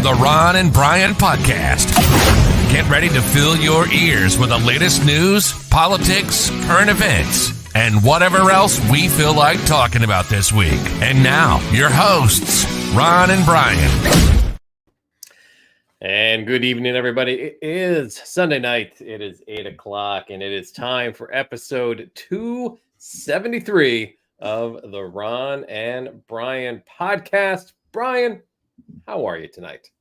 the Ron and Brian Podcast. Get ready to fill your ears with the latest news, politics, current events, and whatever else we feel like talking about this week. And now, your hosts, Ron and Brian. And good evening, everybody. It is Sunday night. It is 8 o'clock, and it is time for episode 273 of the Ron and Brian Podcast. Brian, how are you tonight?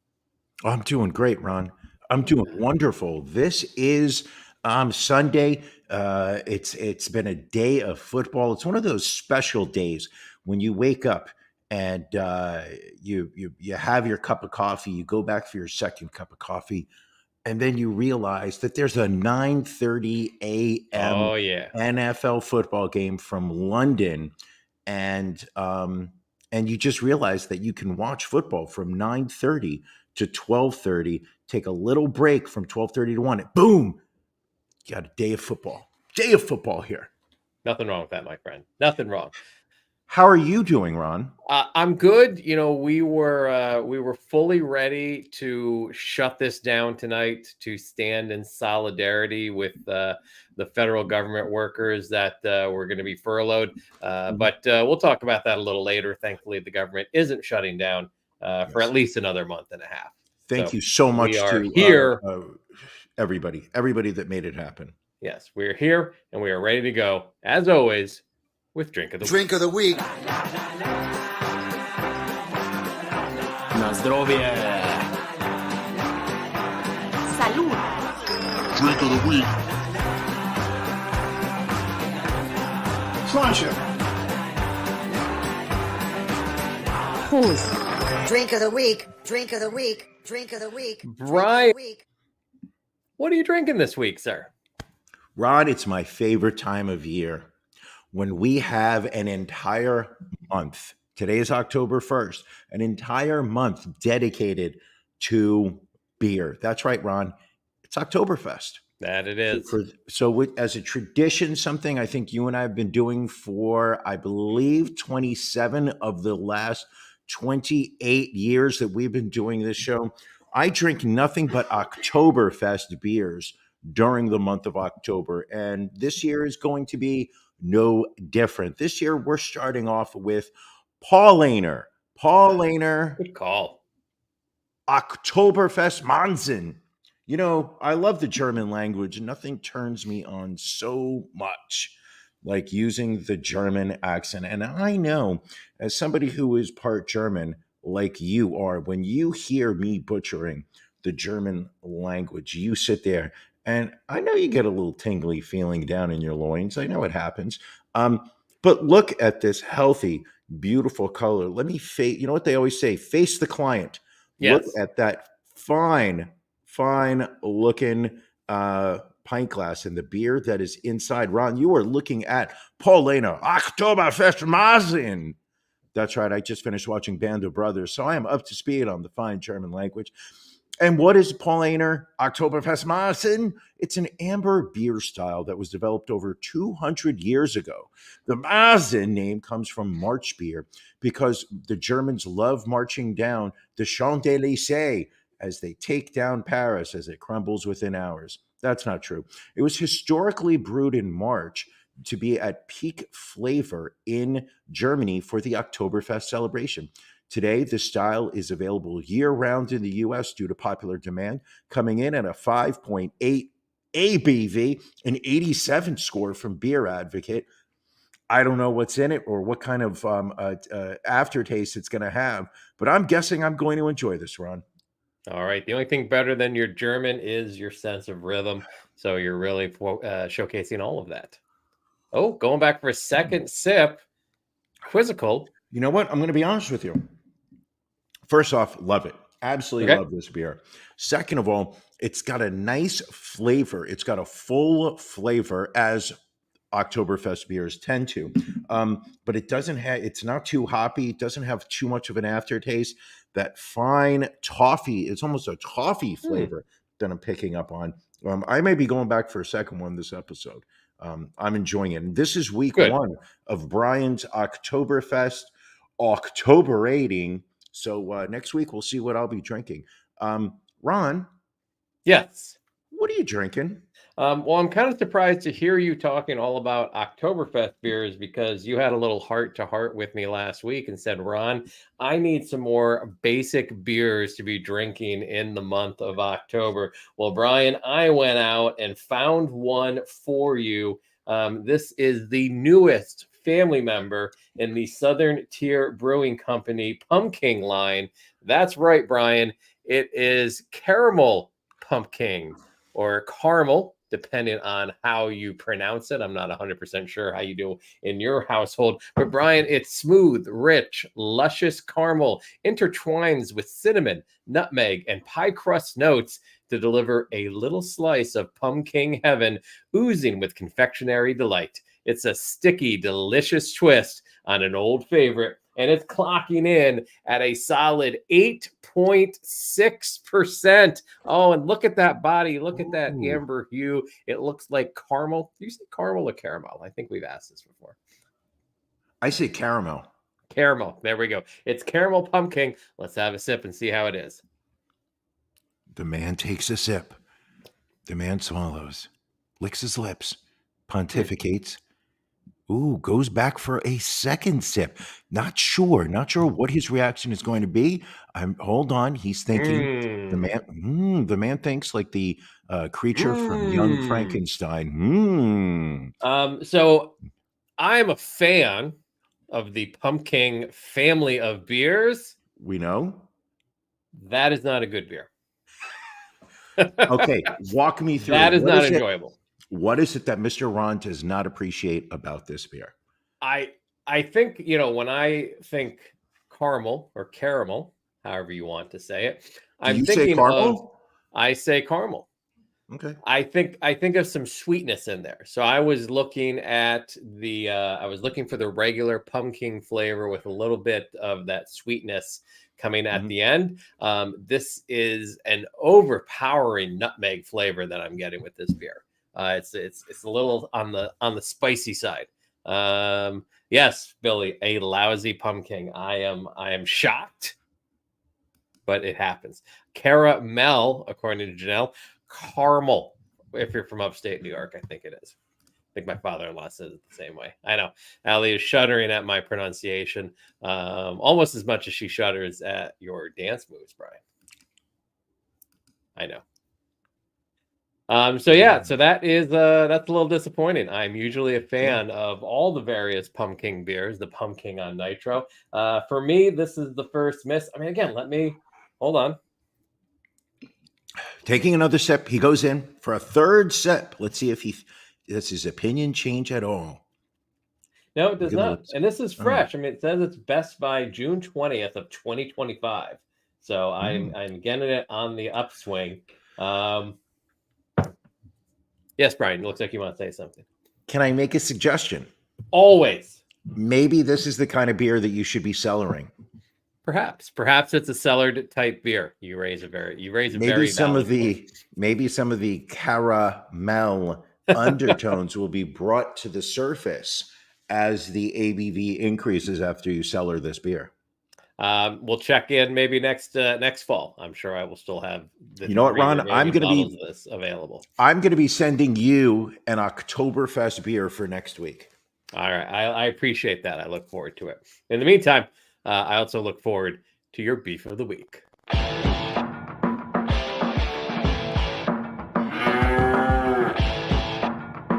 I'm doing great, Ron. I'm doing wonderful. This is Sunday. It's been a day of football. It's one of those special days when you wake up and you have your cup of coffee. You go back for your second cup of coffee, and then you realize that there's a 9:30 a.m. NFL football game from London, and you just realize that you can watch football from 9:30 to 12:30. Take a little break from 12:30 to 1. Boom! You got a day of football. Day of football here. Nothing wrong with that, my friend. Nothing wrong. How are you doing, Ron? I'm good. You know, we were fully ready to shut this down tonight to stand in solidarity with the federal government workers that were going to be furloughed. But we'll talk about that a little later. Thankfully, the government isn't shutting down for at least another month and a half. Thank you so much to here. Everybody that made it happen. Yes, we're here and we are ready to go, as always, with Drink of the Drink of the Week. Na zdrowie. Salud. Drink of the Week. Sláinte. Who's? Drink of the Week. Drink of the Week. Drink of the Week. Brian, what are you drinking this week, sir? Ron, it's my favorite time of year when we have an entire month. Today is October 1st, an entire month dedicated to beer. That's right, Ron. It's Oktoberfest. That it is. As a tradition, something I think you and I have been doing for, I believe, 27 of the last 28 years that we've been doing this show. I drink nothing but Oktoberfest beers during the month of October. And this year is going to be no different. This year, we're starting off with Paulaner. Good call. Oktoberfest Manzen. You know, I love the German language. Nothing turns me on so much like using the German accent. And I know, as somebody who is part German, like you are, when you hear me butchering the German language, you sit there and I know you get a little tingly feeling down in your loins. I know it happens. But look at this healthy, beautiful color. Let me face, you know what they always say, face the client. Yes. Look at that fine looking pint glass and the beer that is inside. Ron, you are looking at Paulaner Oktoberfest Mazen. That's right. I just finished watching Band of Brothers, so I am up to speed on the fine German language. And what is Paulaner Oktoberfest Mazen? It's an amber beer style that was developed over 200 years ago. The Mazen name comes from March beer because the Germans love marching down the Champs-Élysées as they take down Paris as it crumbles within hours. That's not true. It was historically brewed in March to be at peak flavor in Germany for the Oktoberfest celebration. Today, the style is available year-round in the U.S. due to popular demand, coming in at a 5.8 ABV, an 87 score from Beer Advocate. I don't know what's in it or what kind of aftertaste it's going to have, but I'm guessing I'm going to enjoy this, Ron. All right. The only thing better than your German is your sense of rhythm. So you're really showcasing all of that. Oh, going back for a second sip. Quizzical. You know what? I'm going to be honest with you. First off, love it. Absolutely love this beer. Second of all, it's got a nice flavor. It's got a full flavor as Oktoberfest beers tend to. But it doesn't have, it's not too hoppy. It doesn't have too much of an aftertaste. That fine toffee, it's almost a toffee flavor that I'm picking up on. I may be going back for a second one this episode. I'm enjoying it. And this is week one of Brian's Oktoberfest Octoberating So next week we'll see what I'll be drinking. Ron, Yes. what are you drinking? Well, I'm kind of surprised to hear you talking all about Oktoberfest beers because you had a little heart to heart with me last week and said, Ron, I need some more basic beers to be drinking in the month of October. Well, Brian, I went out and found one for you. This is the newest family member in the Southern Tier Brewing Company Pumpkin line. That's right, Brian. It is Caramel Pumpkin or caramel, depending on how you pronounce it. I'm not 100% sure how you do in your household. But Brian, it's smooth, rich, luscious caramel intertwines with cinnamon, nutmeg, and pie crust notes to deliver a little slice of pumpkin heaven oozing with confectionery delight. It's a sticky, delicious twist on an old favorite, and it's clocking in at a solid 8.6%. Oh, and look at that body. Look at that amber hue. It looks like caramel. Do you say caramel or caramel? I think we've asked this before. I say caramel. Caramel. There we go. It's caramel pumpkin. Let's have a sip and see how it is. The man takes a sip. The man swallows, licks his lips, pontificates. Ooh, goes back for a second sip. Not sure what his reaction is going to be. Hold on. He's thinking. The man thinks like the creature from Young Frankenstein. So I'm a fan of the pumpkin family of beers. We know. That is not a good beer. Okay, walk me through. That is not enjoyable. What is it that Mr. Ron does not appreciate about this beer? I think, when I think caramel or caramel, however you want to say it, I'm thinking I say caramel. Okay. I think of some sweetness in there. So I was looking at for the regular pumpkin flavor with a little bit of that sweetness coming at the end. This is an overpowering nutmeg flavor that I'm getting with this beer. It's a little on the spicy side. Yes, Billy, a lousy pumpkin. I am shocked, but it happens. Caramel, according to Janelle, caramel. If you're from upstate New York, I think it is. I think my father-in-law says it the same way. I know. Allie is shuddering at my pronunciation, almost as much as she shudders at your dance moves, Brian. I know. So that is that's a little disappointing. I'm usually a fan of all the various pumpkin beers, the pumpkin on nitro. For me, this is the first miss. I mean, again, hold on. Taking another sip, he goes in for a third sip. Let's see if does his opinion change at all. No, it does not. And this is fresh. I mean, it says it's best by June 20th of 2025. So I'm getting it on the upswing. Yes, Brian, it looks like you want to say something. Can I make a suggestion? Always. Maybe this is the kind of beer that you should be cellaring. Perhaps it's a cellared type beer. You raise a very maybe some of the caramel undertones will be brought to the surface as the ABV increases after you cellar this beer. We'll check in maybe next fall. I'm sure I will still have You know what, Ron? I'm going to be this available. I'm going to be sending you an Oktoberfest beer for next week. All right. I appreciate that. I look forward to it. In the meantime, I also look forward to your beef of the week.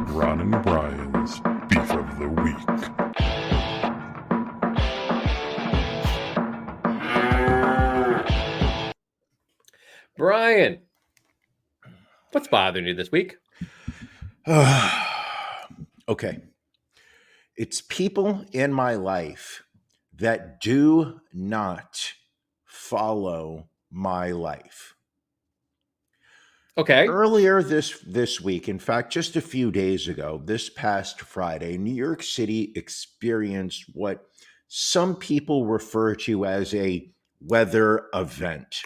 Ron and Brian's beef of the week. Brian, what's bothering you this week? Okay. It's people in my life that do not follow my life. Okay. Earlier this week, in fact, just a few days ago, this past Friday, New York City experienced what some people refer to as a weather event.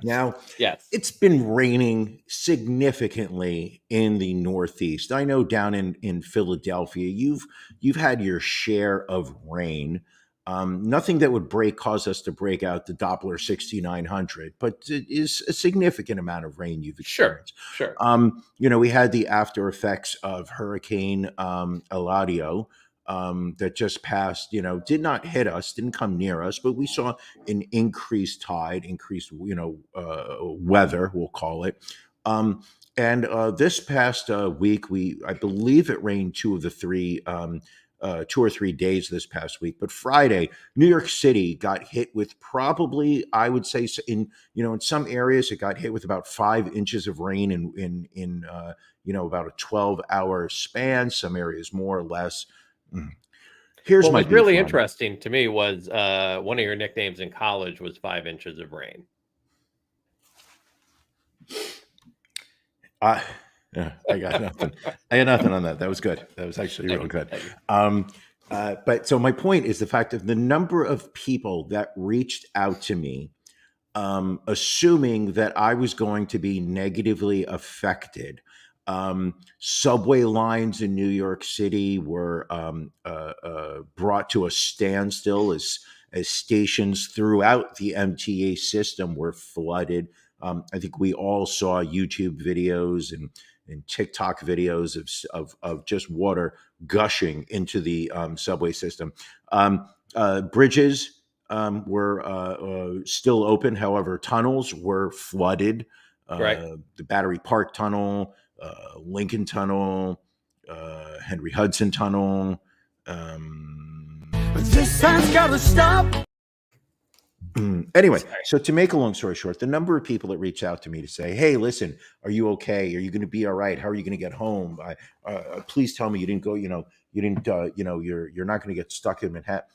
Now, yes, it's been raining significantly in the Northeast. I know down in Philadelphia, you've had your share of rain. Nothing that would cause us to break out the Doppler 6900, but it is a significant amount of rain you've Sure, experienced. sure. We had the after effects of Hurricane Eladio that just passed. Did not hit us, didn't come near us, but we saw an increased tide, increased weather, we'll call it. And this past week, I believe it rained 2 or 3 days this past week. But Friday, New York City got hit with probably, I would say, in some areas it got hit with about 5 inches of rain in about a 12-hour span. Some areas more or less. Here's what my was really beef, Ron. interesting to me was one of your nicknames in college was 5 inches of rain. Yeah, I got nothing. I got nothing on that. That was good. That was actually real good. But so my point is the fact of the number of people that reached out to me, assuming that I was going to be negatively affected. Subway lines in New York City were brought to a standstill as stations throughout the MTA system were flooded. I think we all saw YouTube videos and TikTok videos of just water gushing into the subway system. Bridges were still open. However, tunnels were flooded. Right. The Battery Park Tunnel, Lincoln Tunnel, Henry Hudson Tunnel. This time's gotta stop. Anyway, so to make a long story short, the number of people that reach out to me to say, "Hey, listen, are you okay? Are you going to be all right? How are you going to get home? Please tell me you didn't go. You're not going to get stuck in Manhattan."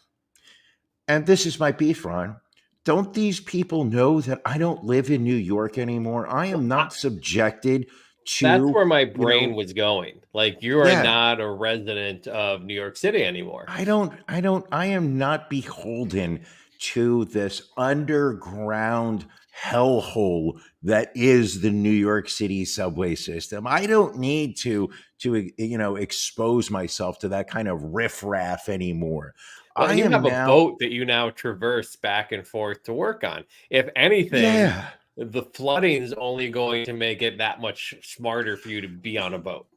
And this is my beef, Ron. Don't these people know that I don't live in New York anymore? I am not subjected to. That's where my brain was going. Like, you are Yeah. not a resident of New York City anymore. I am not beholden to this underground hellhole that is the New York City subway system. I don't need to expose myself to that kind of riffraff anymore. Well, you have a boat that you now traverse back and forth to work on. If anything, the flooding is only going to make it that much smarter for you to be on a boat.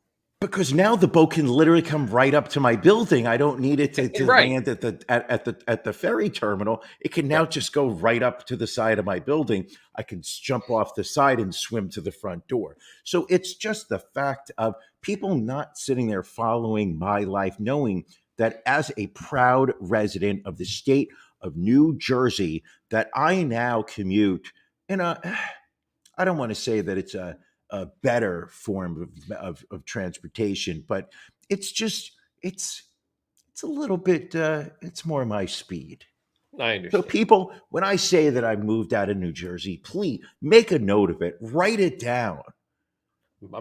Because now the boat can literally come right up to my building. I don't need it to land at the ferry terminal. It can now just go right up to the side of my building. I can jump off the side and swim to the front door. So it's just the fact of people not sitting there following my life, knowing that as a proud resident of the state of New Jersey, that I now commute in I don't want to say that it's a better form of transportation, but it's a little bit, it's more my speed. I understand. So people, when I say that I moved out of New Jersey, please make a note of it, write it down.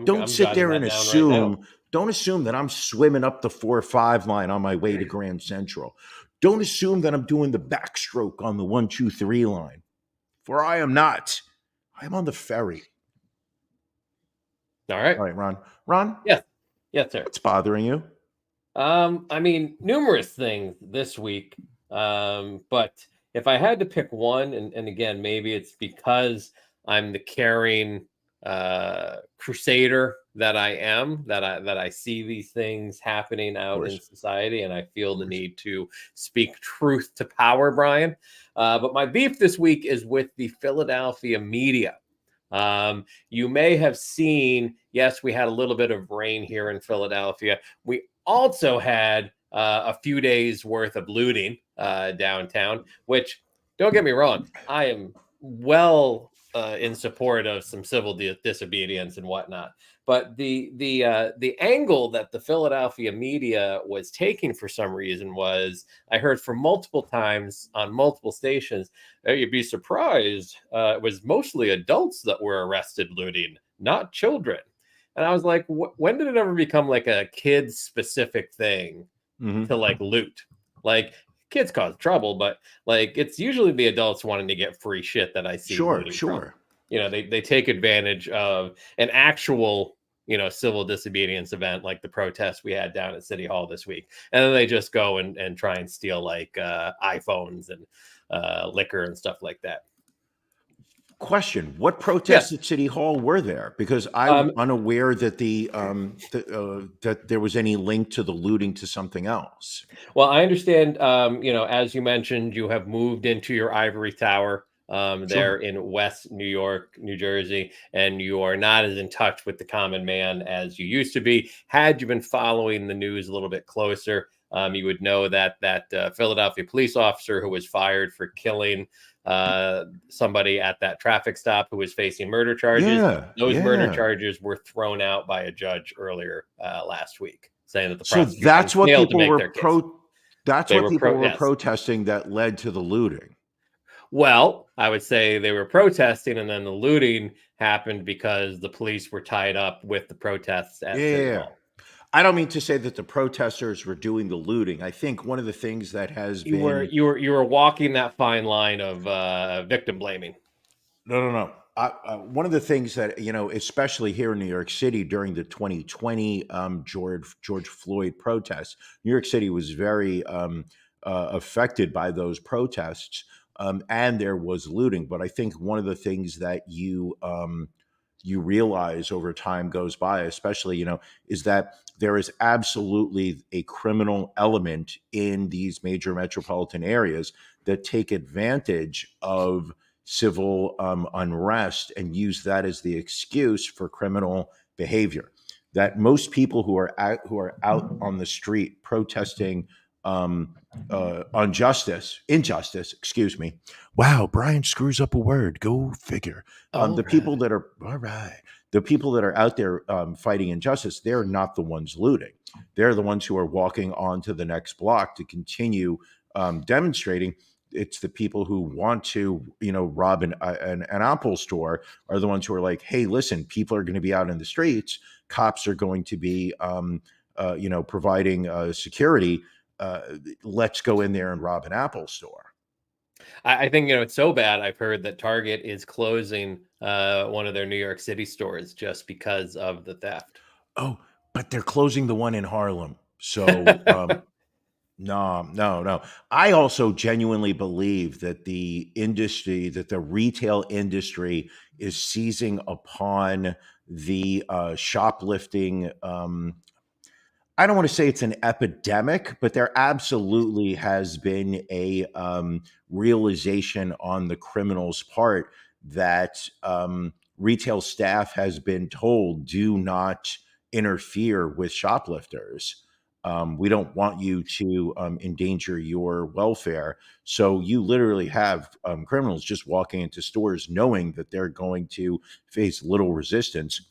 Don't sit there and assume, don't assume that I'm swimming up the 4-5 line on my way to Grand Central. Don't assume that I'm doing the backstroke on the 1-2-3 line, for I am not. I'm on the ferry. All right, Ron. Ron? Yes, sir. What's bothering you? I mean, numerous things this week. But if I had to pick one, and again, maybe it's because I'm the caring crusader that I am, that I see these things happening out in society, and I feel the need to speak truth to power, Brian. But my beef this week is with the Philadelphia media. You may have seen, yes, we had a little bit of rain here in Philadelphia. We also had a few days worth of looting downtown, which, don't get me wrong, I am well in support of some civil disobedience and whatnot. But the angle that the Philadelphia media was taking for some reason was, I heard from multiple times on multiple stations, you'd be surprised, it was mostly adults that were arrested looting, not children. And I was like, when did it ever become like a kids specific thing to like loot? Like, kids cause trouble, but like, it's usually the adults wanting to get free shit that I see. Sure. From. They take advantage of an actual, civil disobedience event like the protest we had down at City Hall this week. And then they just go and try and steal like iPhones and liquor and stuff like that. Question: what protests at City Hall were there? Because I'm unaware that that there was any link to the looting to something else. Well, I understand, as you mentioned, you have moved into your ivory tower there in West New York, New Jersey, and you are not as in touch with the common man as you used to be. Had you been following the news a little bit closer, you would know that Philadelphia police officer who was fired for killing somebody at that traffic stop who was facing murder charges. Those murder charges were thrown out by a judge earlier last week, saying that the prosecution that's what failed people to make were their case. Protesting that led to the looting. Well, I would say they were protesting, and then the looting happened because the police were tied up with the protests at City Hall. I don't mean to say that the protesters were doing the looting. I think one of the things that has you were walking that fine line of victim blaming. No. One of the things that, especially here in New York City during the 2020 George Floyd protests, New York City was very affected by those protests, and there was looting. But I think one of the things that you realize over time goes by, especially, is that there is absolutely a criminal element in these major metropolitan areas that take advantage of civil unrest and use that as the excuse for criminal behavior. That most people who are out on the street protesting injustice, excuse me. Wow, Brian screws up a word. Go figure. People that are out there fighting injustice, they're not the ones looting. They're the ones who are walking on to the next block to continue demonstrating. It's the people who want to, rob an Apple store are the ones who are like, hey, listen, people are going to be out in the streets. Cops are going to be, providing security. Let's go in there and rob an Apple store. I think, it's so bad. I've heard that Target is closing one of their New York City stores just because of the theft. Oh, but they're closing the one in Harlem. So no. I also genuinely believe that the retail industry is seizing upon the shoplifting. I don't want to say it's an epidemic, but there absolutely has been a realization on the criminals' part that retail staff has been told, do not interfere with shoplifters. We don't want you to endanger your welfare. So you literally have criminals just walking into stores knowing that they're going to face little resistance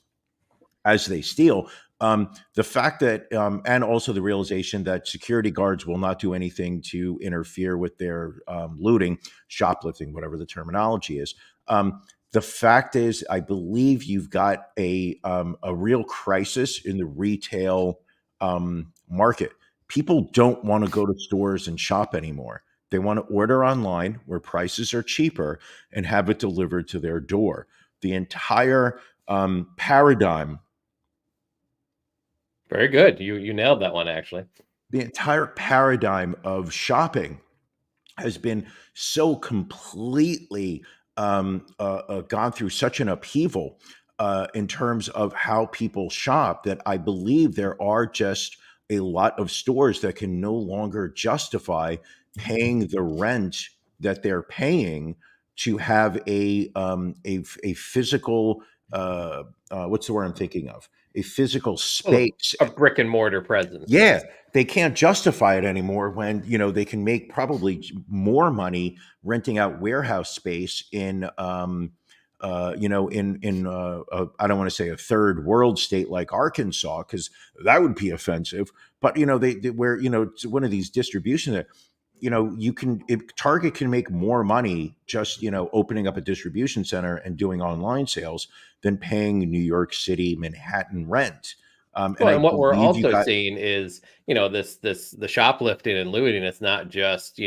as they steal. The fact that, and also the realization that security guards will not do anything to interfere with their looting, shoplifting, whatever the terminology is. The fact is, I believe you've got a real crisis in the retail market. People don't want to go to stores and shop anymore. They want to order online where prices are cheaper and have it delivered to their door. The entire paradigm. Very good. You nailed that one, actually. The entire paradigm of shopping has been so completely gone through such an upheaval in terms of how people shop that I believe there are just a lot of stores that can no longer justify paying the rent that they're paying to have a physical what's the word I'm thinking of? A physical space, a brick and mortar presence. Yeah, they can't justify it anymore when they can make probably more money renting out warehouse space in I don't want to say a third world state like Arkansas, because that would be offensive. But they where it's one of these distribution that Target can make more money just opening up a distribution center and doing online sales than paying New York City, Manhattan rent. And what we're also seeing is, the shoplifting and looting. It's not just,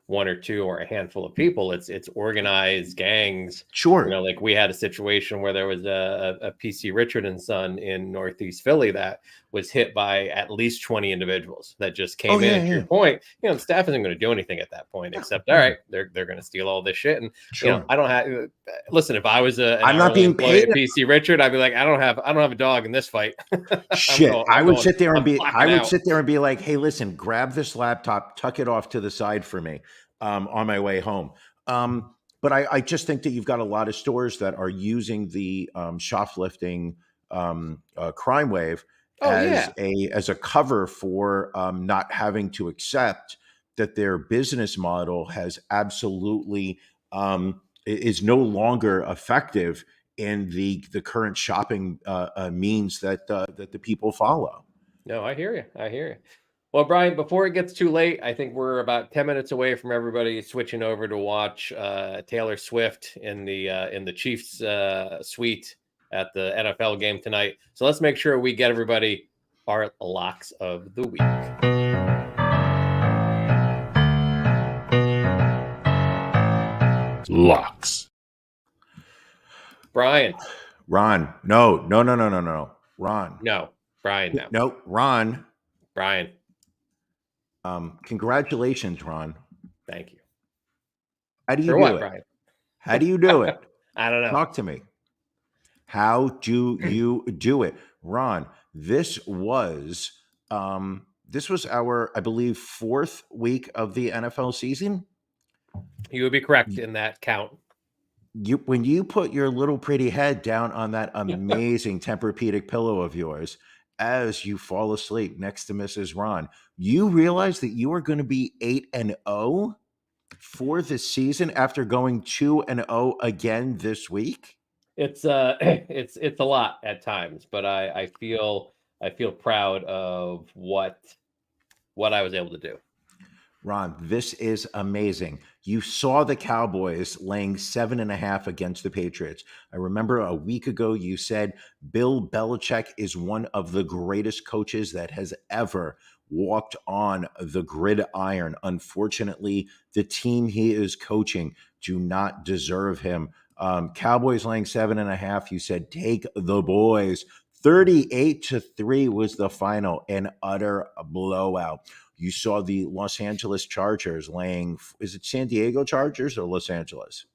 one or two or a handful of people. It's organized gangs. Sure. Like we had a situation where there was a PC Richard and Son in Northeast Philly that was hit by at least 20 individuals that just came in. To your point, the staff isn't going to do anything at that point except, all right, they're going to steal all this shit. And Sure. I don't have. Listen, if I was I'm not being paid. PC Richard, I'd be like, I don't have a dog in this fight. Shit, I would sit there and be like, hey, listen, grab this laptop, tuck it off to the side for me on my way home. But I just think that you've got a lot of stores that are using the shoplifting crime wave as a cover for not having to accept that their business model has absolutely is no longer effective in the current shopping means that the people follow. No, I hear you. Well, Brian, before it gets too late, I think we're about 10 minutes away from everybody switching over to watch Taylor Swift in the Chiefs suite at the NFL game tonight. So let's make sure we get everybody our locks of the week. Locks. Brian. Ron. No. Ron. No. Brian. No. No. Ron. Brian. Congratulations, Ron. Thank you. How do you do it? Brian? How do you do it? I don't know. Talk to me. How do you do it? Ron, this was our, I believe, 4th week of the NFL season. You would be correct in that count. When you put your little pretty head down on that amazing Tempur-Pedic pillow of yours as you fall asleep next to Mrs. Ron, you realize that you are going to be 8-0 for the season after going 2-0 again this week. It's a lot at times, but I feel proud of what I was able to do. Ron, this is amazing. You saw the Cowboys laying 7.5 against the Patriots. I remember a week ago you said Bill Belichick is one of the greatest coaches that has ever walked on the gridiron. Unfortunately, the team he is coaching do not deserve him. Cowboys laying 7.5. You said take the boys. 38-3 was the final, an utter blowout. You saw the Los Angeles Chargers laying, is it San Diego Chargers or Los Angeles?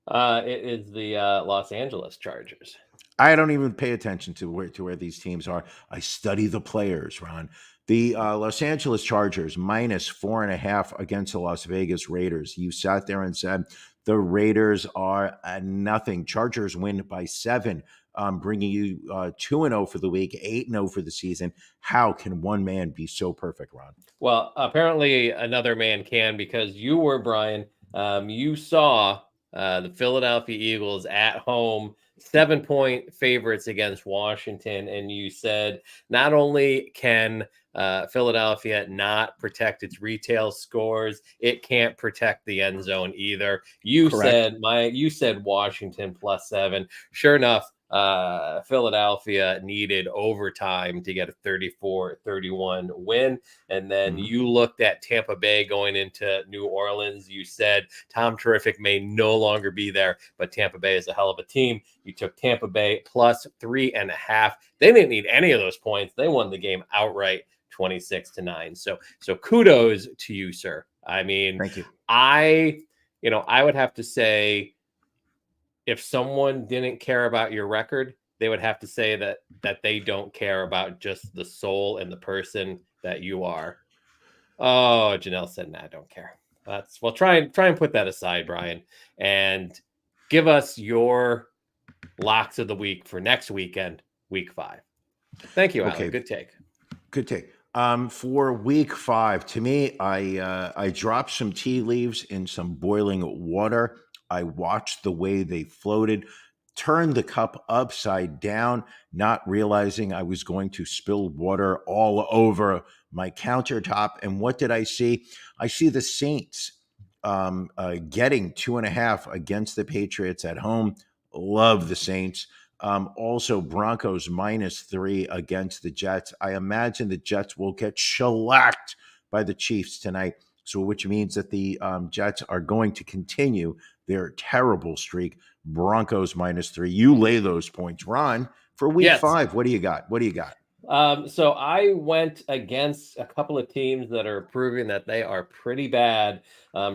It is the Los Angeles Chargers. I don't even pay attention to where these teams are. I study the players, Ron. The Los Angeles Chargers -4.5 against the Las Vegas Raiders. You sat there and said the Raiders are nothing. Chargers win by 7. Bringing you 2-0 for the week, 8-0 for the season. How can one man be so perfect, Ron? Well, apparently another man can, because you were, Brian. You saw the Philadelphia Eagles at home, 7-point favorites against Washington, and you said not only can Philadelphia not protect its retail scores, it can't protect the end zone either. You said Washington +7. Sure enough, Philadelphia needed overtime to get a 34-31 win. And then you looked at Tampa Bay going into New Orleans. You said Tom Terrific may no longer be there, but Tampa Bay is a hell of a team. You took Tampa Bay +3.5. They didn't need any of those points. They won the game outright, 26-9. So kudos to you, sir. I mean, thank you. I would have to say, if someone didn't care about your record, they would have to say that they don't care about just the soul and the person that you are. Oh, Janelle said, "Nah, I don't care." Well, try and put that aside, Brian, and give us your locks of the week for next weekend, week 5. Thank you, Alan. Okay. Good take. Good take. For week 5, to me, I dropped some tea leaves in some boiling water. I watched the way they floated, turned the cup upside down, not realizing I was going to spill water all over my countertop. And what did I see? I see the Saints getting 2.5 against the Patriots at home. Love the Saints. Also, Broncos -3 against the Jets. I imagine the Jets will get shellacked by the Chiefs tonight. So, which means that the Jets are going to continue their terrible streak. Broncos -3. You lay those points, Ron. For week Yes. 5, what do you got? What do you got? So I went against a couple of teams that are proving that they are pretty bad.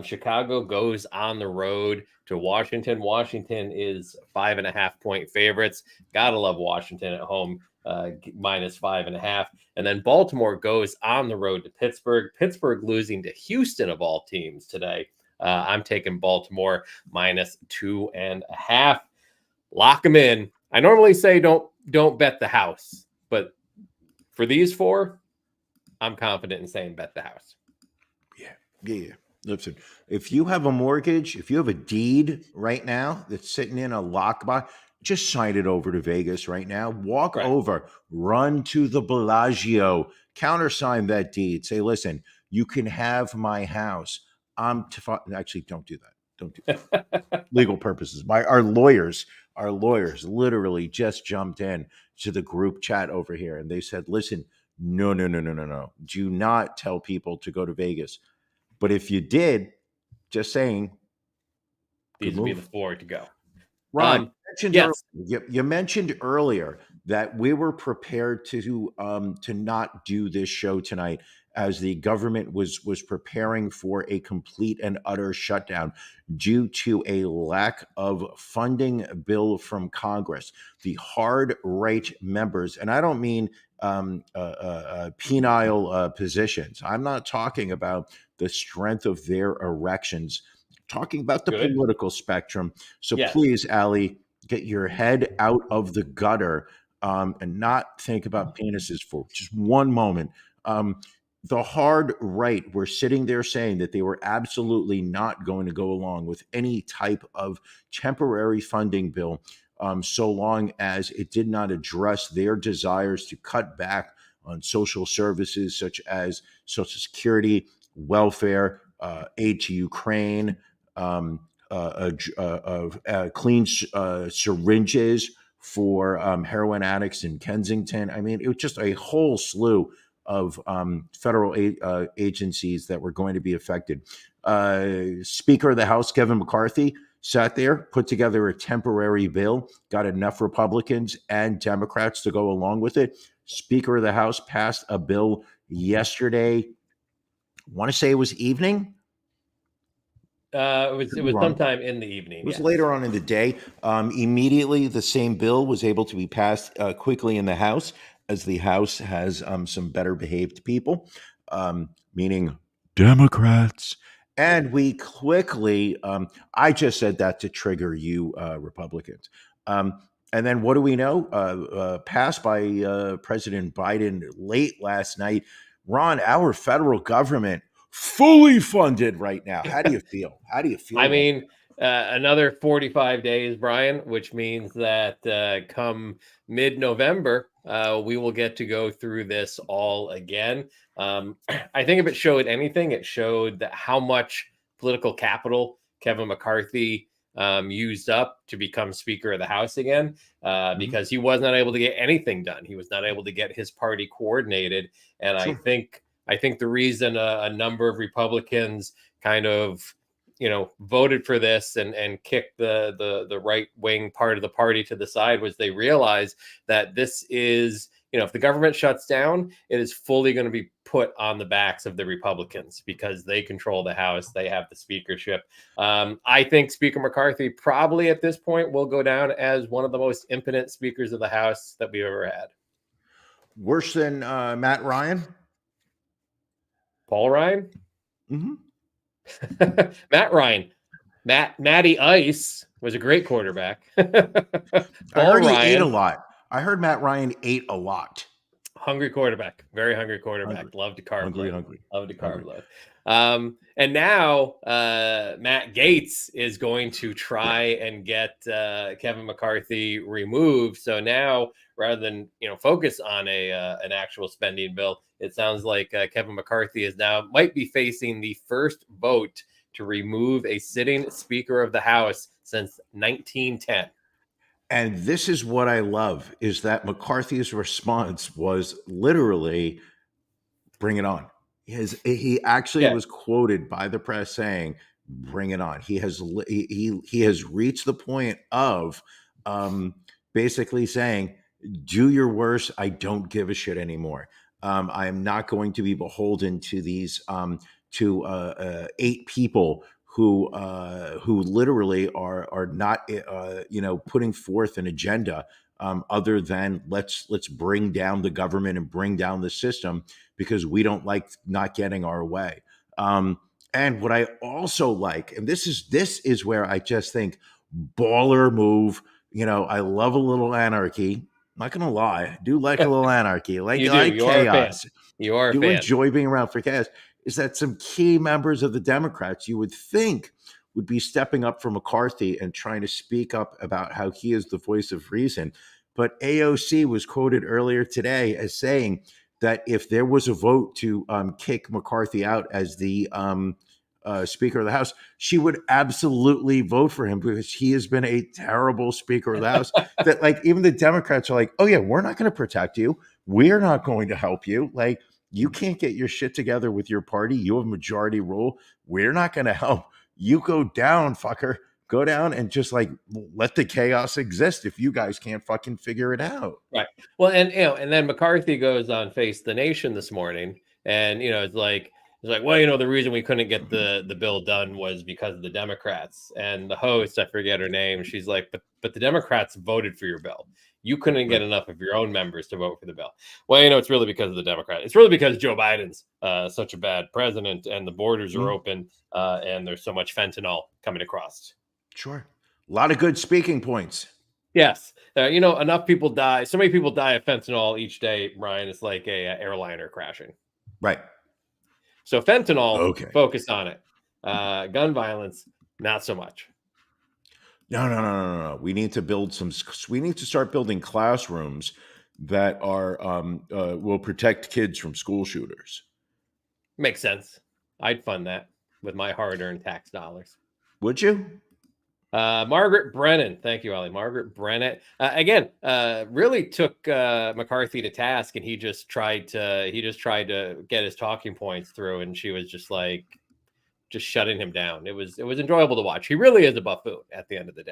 Chicago goes on the road to Washington. Washington is 5.5-point favorites. Gotta love Washington at home, -5.5. And then Baltimore goes on the road to Pittsburgh. Pittsburgh losing to Houston of all teams today. I'm taking Baltimore -2.5. Lock them in. I normally say don't bet the house, but for these 4, I'm confident in saying bet the house. Yeah. Listen, if you have a mortgage, if you have a deed right now that's sitting in a lockbox, just sign it over to Vegas right now. Walk Right. over, run to the Bellagio, countersign that deed. Say, listen, you can have my house. Actually, don't do that. Don't do that. Legal purposes. Our lawyers literally just jumped in to the group chat over here, and they said, listen, no. Do not tell people to go to Vegas. But if you did, just saying, These would be the 4 to go. Ron, Yes. you mentioned earlier that we were prepared to not do this show tonight as the government was preparing for a complete and utter shutdown due to a lack of funding bill from Congress. The hard right members, and I don't mean penile positions. I'm not talking about the strength of their erections. Talking about the Good. political spectrum. So Yes. please, Allie, get your head out of the gutter and not think about penises for just one moment. The hard right were sitting there saying that they were absolutely not going to go along with any type of temporary funding bill so long as it did not address their desires to cut back on social services such as Social Security, welfare, aid to Ukraine, clean syringes for heroin addicts in Kensington. I mean, it was just a whole slew of federal agencies that were going to be affected. Speaker of the House, Kevin McCarthy, sat there, put together a temporary bill, got enough Republicans and Democrats to go along with it. Speaker of the House passed a bill yesterday. I want to say it was evening. It was sometime in the evening. It was later on in the day. Immediately, the same bill was able to be passed quickly in the House, as the House has some better behaved people, meaning Democrats. And we quickly, I just said that to trigger you Republicans. And then what do we know? Passed by President Biden late last night. Ron, our federal government fully funded right now. How do you feel? How do you feel? I mean, another 45 days, Brian, which means that come mid-November, we will get to go through this all again. I think if it showed anything, it showed that how much political capital Kevin McCarthy used up to become Speaker of the House again, because he was not able to get anything done. He was not able to get his party coordinated. And Sure. I think the reason a number of Republicans kind of, voted for this and kicked the right wing part of the party to the side was they realized that this is, if the government shuts down, it is fully going to be put on the backs of the Republicans because they control the House. They have the speakership. I think Speaker McCarthy probably at this point will go down as one of the most impotent speakers of the House that we've ever had. Worse than Matt Ryan? Paul Ryan? Mm-hmm. Matt Ryan. Matty Ice was a great quarterback. I heard he ate a lot. I heard Matt Ryan ate a lot. Hungry quarterback. Very hungry quarterback. Love to carb load. Hungry. Love to carb load. And now Matt Gaetz is going to try and get Kevin McCarthy removed. So now, rather than focus on an actual spending bill, it sounds like Kevin McCarthy might be facing the first vote to remove a sitting Speaker of the House since 1910. And this is what I love, is that McCarthy's response was literally, bring it on. He actually Yeah. was quoted by the press saying, "Bring it on." He has reached the point of basically saying, "Do your worst. I don't give a shit anymore. I am not going to be beholden to these to 8 people who literally are not putting forth an agenda other than let's bring down the government and bring down the system because we don't like not getting our way." And what I also like, and this is where I just think baller move. I love a little anarchy. I'm not gonna lie, I do like a little anarchy. You do. Like You are a fan. chaos. You are a Do fan. enjoy being around for chaos. Is that some key members of the Democrats you would think would be stepping up for McCarthy and trying to speak up about how he is the voice of reason. But AOC was quoted earlier today as saying that if there was a vote to kick McCarthy out as the Speaker of the House, she would absolutely vote for him because he has been a terrible Speaker of the House. That like even the Democrats are like, oh yeah, we're not going to protect you. We're not going to help you. Like you can't get your shit together with your party. You have majority rule. We're not going to help. You go down, fucker. Go down and just like let the chaos exist if you guys can't fucking figure it out. Right. Well, and then McCarthy goes on Face the Nation this morning, and it's like well, the reason we couldn't get the bill done was because of the Democrats. And the host, I forget her name, she's like, but the Democrats voted for your bill. You couldn't get enough of your own members to vote for the bill. Well, it's really because of the Democrats. It's really because Joe Biden's such a bad president, and the borders are open, and there's so much fentanyl coming across. Sure. A lot of good speaking points. Yes. Enough people die. So many people die of fentanyl each day, Brian. It's like a airliner crashing. Right. So fentanyl, Okay. focus on it. Gun violence, not so much. No. We need to start building classrooms that are will protect kids from school shooters. Makes sense. I'd fund that with my hard-earned tax dollars. Would you? Margaret Brennan. Thank you, Ollie. Margaret Brennan. Again, really took McCarthy to task, and he just tried to get his talking points through, and she was just shutting him down. It was enjoyable to watch. He really is a buffoon at the end of the day.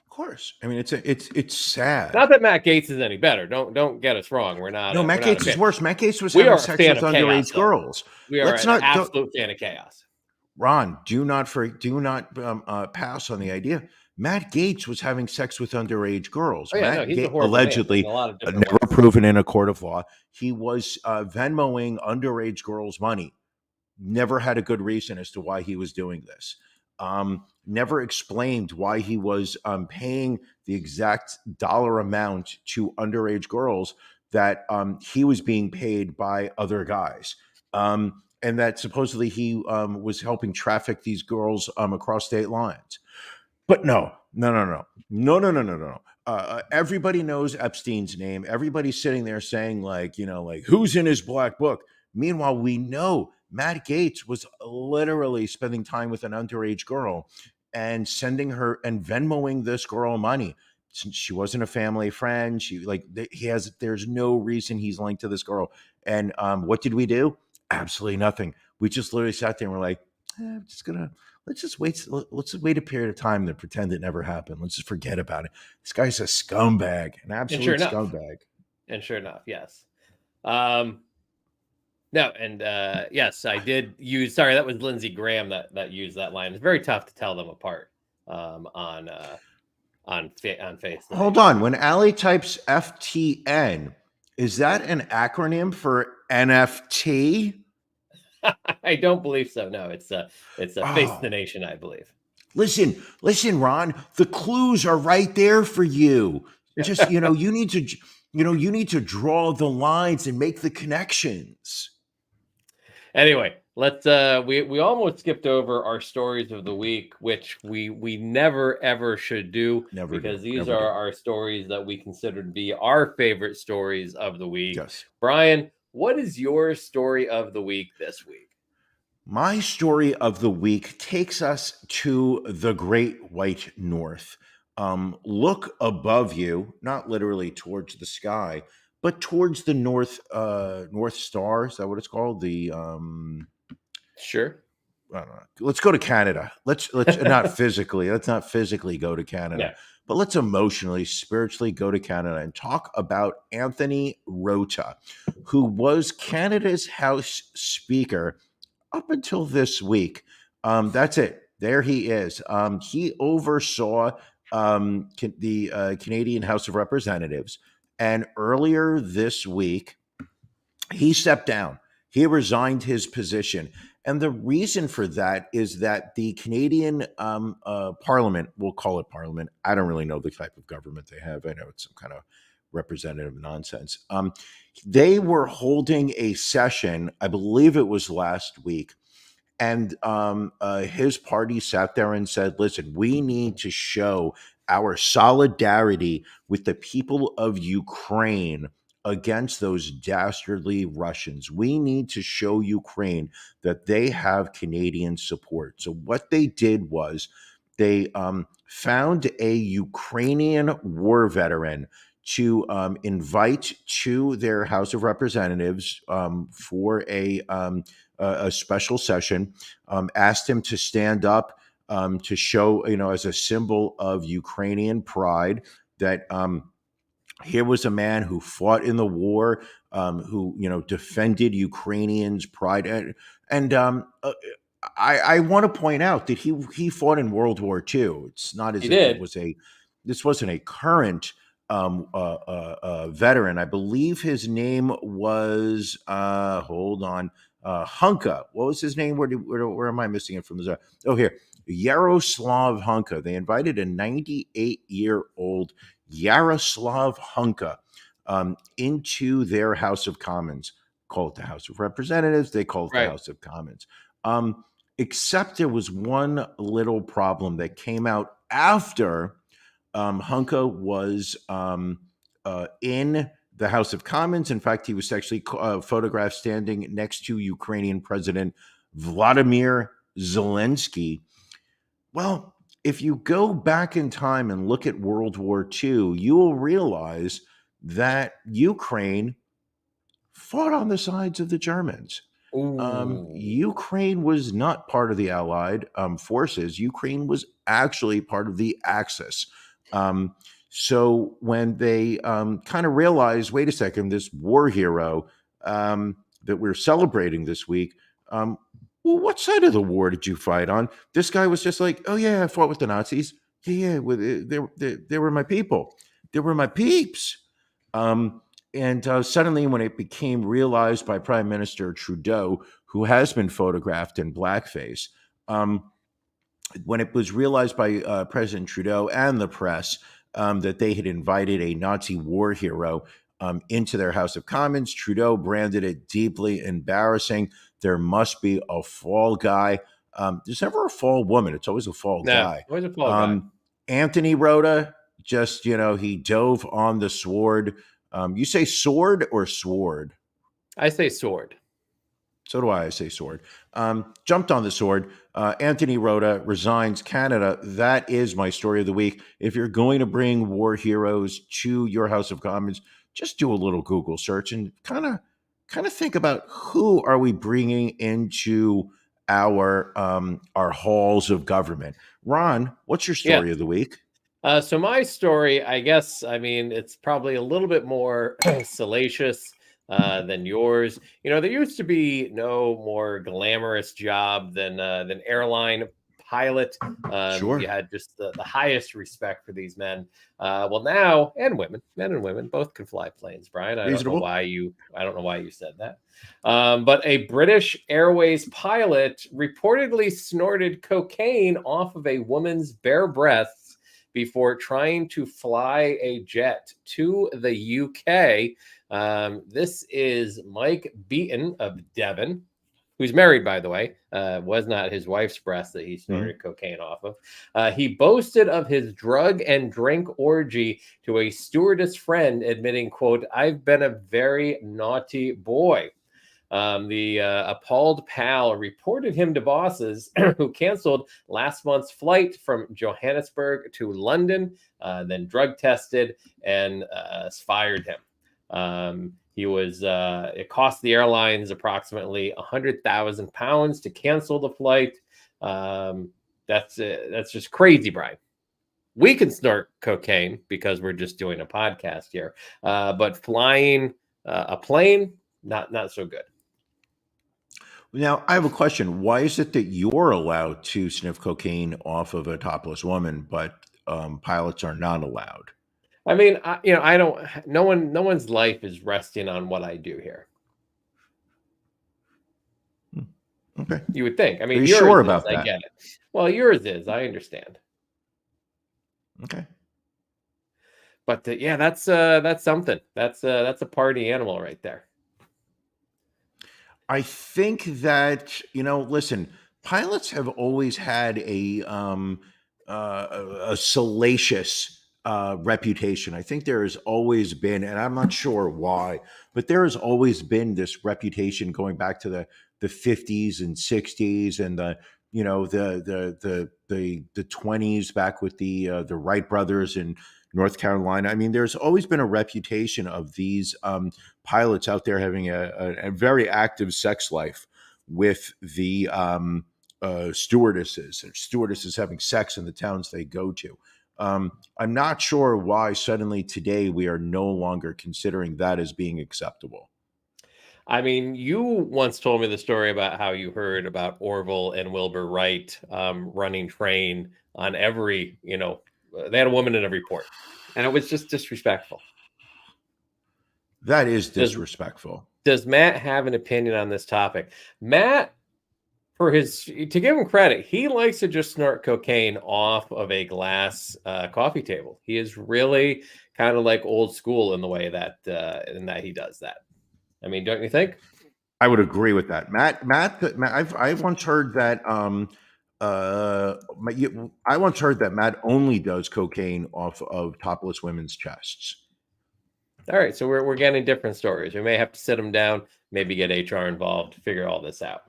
Of course. I mean, it's sad. Not that Matt Gaetz is any better. Don't get us wrong. We're not. No, Matt Gaetz is worse. Matt Gaetz was We having are a sex fan with of underage chaos, girls. We are an absolute fan of chaos. Ron, do not pass on the idea. Matt Gaetz was having sex with underage girls. Oh, yeah, Matt he's a Gaetz, horrible allegedly, man in a lot of different never ways. proven in a court of law. He was Venmoing underage girls money. Never had a good reason as to why he was doing this. Never explained why he was paying the exact dollar amount to underage girls that he was being paid by other guys. And that supposedly he was helping traffic these girls across state lines. But no. Everybody knows Epstein's name. Everybody's sitting there saying like who's in his black book. Meanwhile, we know Matt Gaetz was literally spending time with an underage girl and sending her and Venmoing this girl money. Since she wasn't a family friend, there's no reason he's linked to this girl. And what did we do? Absolutely nothing. We just literally sat there and we're like, let's just wait a period of time to pretend it never happened. Let's just forget about it. This guy's a scumbag, an absolute scumbag. And sure enough, yes. Yes, I did use. Sorry, that was Lindsey Graham that used that line. It's very tough to tell them apart on Face. Hold on. When Allie types FTN, is that an acronym for NFT? I don't believe so. No, it's a Face the Nation, I believe. Listen, Ron. The clues are right there for you. Just you need to draw the lines and make the connections. Anyway, let's we almost skipped over our stories of the week, which we never ever should do, because these are our stories that we consider to be our favorite stories of the week. Yes. Brian, what is your story of the week this week? My story of the week takes us to the Great White North. Look above you, not literally towards the sky, but towards the North Star. Is that what it's called? The Sure. I don't know. Let's go to Canada. Let's not physically. Let's not physically go to Canada, Yeah. but let's emotionally, spiritually go to Canada and talk about Anthony Rota, who was Canada's House Speaker up until this week. That's it. There he is. He oversaw the Canadian House of Representatives, and earlier this week, he stepped down. He resigned his position. And the reason for that is that the Canadian Parliament, we'll call it Parliament. I don't really know the type of government they have. I know it's some kind of representative nonsense. They were holding a session, I believe it was last week, and his party sat there and said, listen, we need to show our solidarity with the people of Ukraine against those dastardly Russians. We need to show Ukraine that they have Canadian support. So what they did was they found a Ukrainian war veteran to invite to their House of Representatives for a special session, asked him to stand up to show, as a symbol of Ukrainian pride, that here was a man who fought in the war, who defended Ukrainians' pride, and I want to point out that he fought in World War II. It's not as He if did. it was this wasn't a current veteran. I believe his name was hold on. Hunka. What was his name? Where am I missing it from? Oh, here. Yaroslav Hunka. They invited a 98-year-old Yaroslav Hunka into their House of Commons. Call it the House of Representatives. They call it Right. the House of Commons. Except there was one little problem that came out after Hunka was in the House of Commons. In fact, he was actually photographed standing next to Ukrainian President Vladimir Zelensky. Well, if you go back in time and look at World War II, you will realize that Ukraine fought on the sides of the Germans. Ukraine was not part of the Allied forces. Ukraine was actually part of the Axis. So when they kind of realized, wait a second, this war hero that we're celebrating this week, well, what side of the war did you fight on? This guy was just like, oh yeah, I fought with the Nazis. Yeah, they were my people. They were my peeps. And suddenly, when it became realized by Prime Minister Trudeau, who has been photographed in blackface, when it was realized by President Trudeau and the press that they had invited a Nazi war hero into their House of Commons, Trudeau branded it deeply embarrassing. There must be a fall guy. There's never a fall woman. It's always a fall guy. Always a fall guy. Anthony Rota, just, he dove on the sword. You say sword or sword? I say sword. So do I say sword. Jumped on the sword. Anthony Rota resigns Canada. That is my story of the week. If you're going to bring war heroes to your House of Commons, just do a little Google search and kind of think about who are we bringing into our halls of government. Ron, what's your story of the week? So my story, I guess, it's probably a little bit more salacious than yours. There used to be no more glamorous job than airline pilot. Sure. You had just the highest respect for these men. Well, now, and women, men and women, both can fly planes, Brian. I don't know why you said that. But a British Airways pilot reportedly snorted cocaine off of a woman's bare breasts before trying to fly a jet to the UK. This is Mike Beaton of Devon, who's married, by the way. Was not his wife's breast that he snorted cocaine off of. He boasted of his drug and drink orgy to a stewardess friend, admitting, quote, "I've been a very naughty boy." The appalled pal reported him to bosses who canceled last month's flight from Johannesburg to London, then drug tested and fired him. He was. It cost the airlines approximately £100,000 to cancel the flight. That's just crazy, Brian. We can snort cocaine because we're just doing a podcast here, but flying a plane, not so good. Now, I have a question. Why is it that you're allowed to sniff cocaine off of a topless woman, but pilots are not allowed? I mean, I don't. No one's life is resting on what I do here. Okay. You would think. I mean, Are you yours sure is, about I that? get it. Well, yours is. I understand. Okay. But that's something. That's a party animal right there. I think that, listen, pilots have always had a salacious reputation. I think there has always been, and I'm not sure why, but there has always been this reputation going back to the 50s and 60s and the 20s back with the Wright brothers in North Carolina. I mean, there's always been a reputation of these pilots out there having a very active sex life with the stewardesses having sex in the towns they go to. I'm not sure why suddenly today we are no longer considering that as being acceptable. I mean, you once told me the story about how you heard about Orville and Wilbur Wright running train on every, they had a woman in every port, and it was just disrespectful. That is disrespectful. Does Matt have an opinion on this topic? Matt, to give him credit, he likes to just snort cocaine off of a glass coffee table. He is really kind of like old school in the way that he does that. I mean, don't you think? I would agree with that, Matt. I once heard that. I once heard that Matt only does cocaine off of topless women's chests. All right, so we're getting different stories. We may have to sit them down, maybe get HR involved, figure all this out.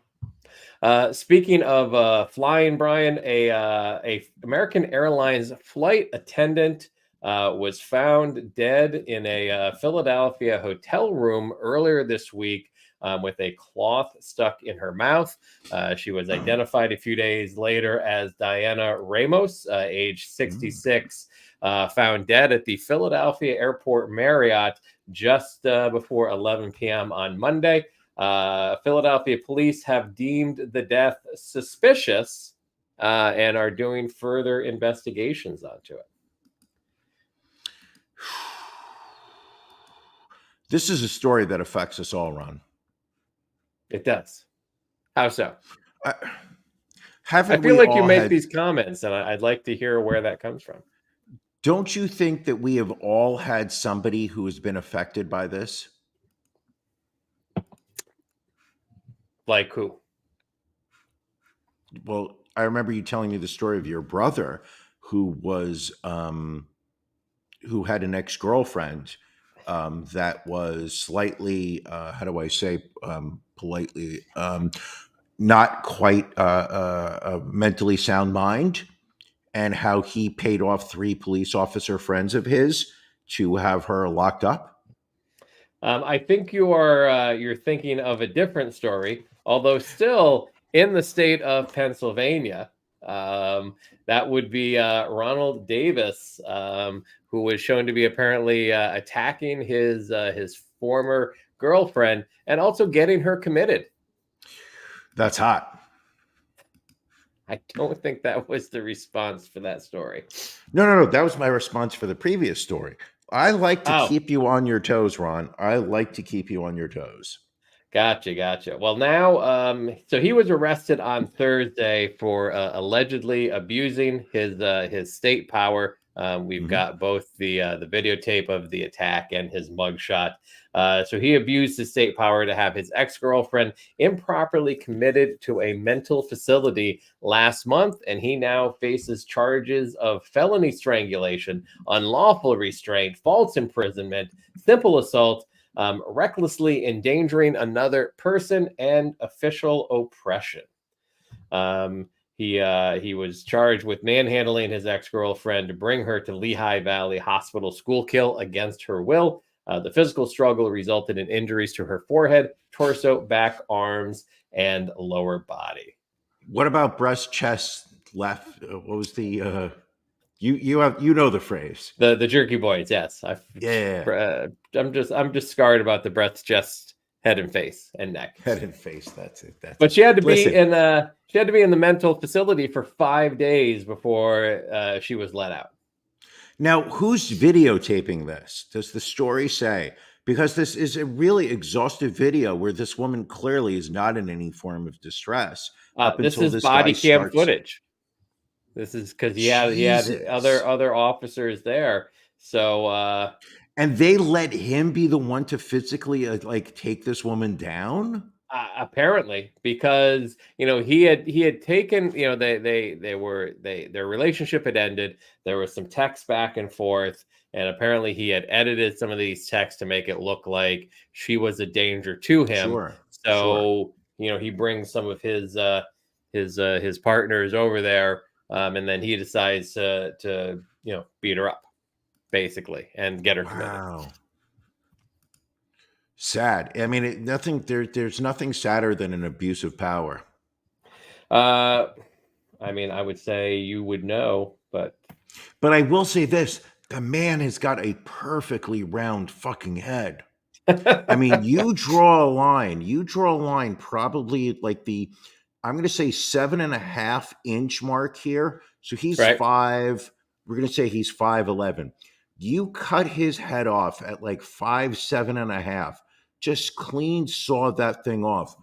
Speaking of flying, Brian, a American Airlines flight attendant was found dead in a Philadelphia hotel room earlier this week with a cloth stuck in her mouth. She was identified a few days later as Diana Ramos, age 66, found dead at the Philadelphia Airport Marriott just before 11 p.m. on Monday. Philadelphia police have deemed the death suspicious and are doing further investigations onto it. This is a story that affects us all, Ron. It does. How so? I feel like you make these comments, and I'd like to hear where that comes from. Don't you think that we have all had somebody who has been affected by this? Like who? Well, I remember you telling me the story of your brother who was who had an ex-girlfriend that was slightly, how do I say politely, not quite a mentally sound mind, and how he paid off 3 police officer friends of his to have her locked up? I think you're thinking of a different story, although still in the state of Pennsylvania. That would be Ronald Davis, who was shown to be apparently attacking his former girlfriend and also getting her committed. That's hot. I don't think that was the response for that story. No. That was my response for the previous story. I like to keep you on your toes, Ron. I like to keep you on your toes. Gotcha. Well, now, so he was arrested on Thursday for allegedly abusing his state power. We've got both the videotape of the attack and his mugshot. So he abused his state power to have his ex-girlfriend improperly committed to a mental facility last month, and he now faces charges of felony strangulation, unlawful restraint, false imprisonment, simple assault, recklessly endangering another person, and official oppression. He was charged with manhandling his ex-girlfriend to bring her to Lehigh Valley Hospital school kill against her will. The physical struggle resulted in injuries to her forehead, torso, back, arms, and lower body. What about breast, chest, left? What was the you know the phrase? The jerky boys, yes. Yeah. I'm just scarred about the breast, chest, head and face, and neck. Head and face. That's it. But she had to Listen. be in the mental facility for 5 days before she was let out. Now, who's videotaping this? Does the story say? Because this is a really exhaustive video where this woman clearly is not in any form of distress. This is body cam footage. This is because he had other officers there. So and they let him be the one to physically take this woman down. Apparently, because he had taken their relationship had ended. There was some text back and forth, and apparently he had edited some of these texts to make it look like she was a danger to him. Sure. So he brings some of his partners over there, and then he decides to beat her up, basically, and get her committed. Wow. Sad. I mean, there's nothing sadder than an abuse of power. I mean, I would say you would know, but I will say this: the man has got a perfectly round fucking head. I mean, you draw a line probably like I'm going to say 7.5 inch mark here. So he's right. 5. We're going to say he's 5'11". You cut his head off at like 7.5. Just clean saw that thing off,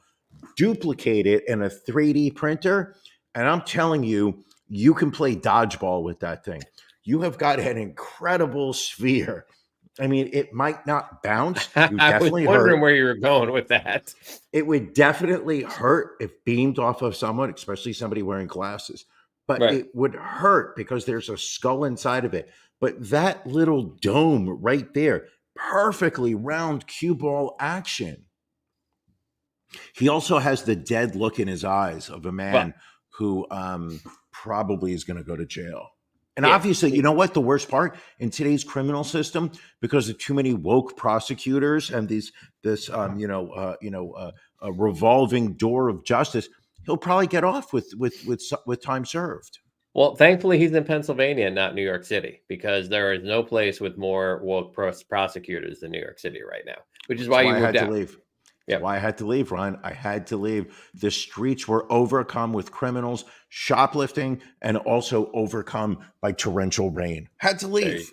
duplicate it in a 3D printer, and I'm telling you, you can play dodgeball with that thing. You have got an incredible sphere. I mean, it might not bounce. You definitely I was wondering where you were going with that. It would definitely hurt if beamed off of someone, especially somebody wearing glasses. But right. It would hurt because there's a skull inside of it. But that little dome right there, perfectly round cue ball action. He also has the dead look in his eyes of a man who probably is going to go to jail. And obviously, you know what? The worst part in today's criminal system, because of too many woke prosecutors and this revolving door of justice, he'll probably get off with time served. Well, thankfully, he's in Pennsylvania, not New York City, because there is no place with more woke prosecutors than New York City right now, which is why you moved out. To leave. That's why I had to leave, Ron. I had to leave. The streets were overcome with criminals, shoplifting, and also overcome by torrential rain. Had to leave.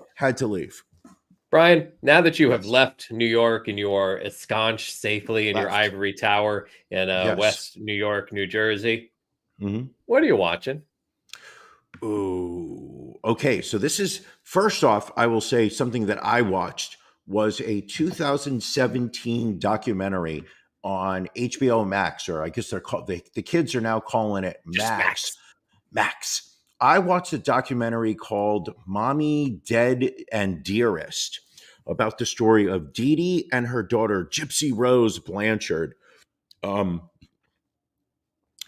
Brian, now that you have left New York and you are ensconced safely in your ivory tower in West New York, New Jersey, what are you watching? Ooh, okay. So this is, first off, I will say something that I watched was a 2017 documentary on HBO Max, or I guess they're called, the kids are now calling it Max. Max. I watched a documentary called Mommy, Dead, and Dearest about the story of Dee Dee and her daughter, Gypsy Rose Blanchard.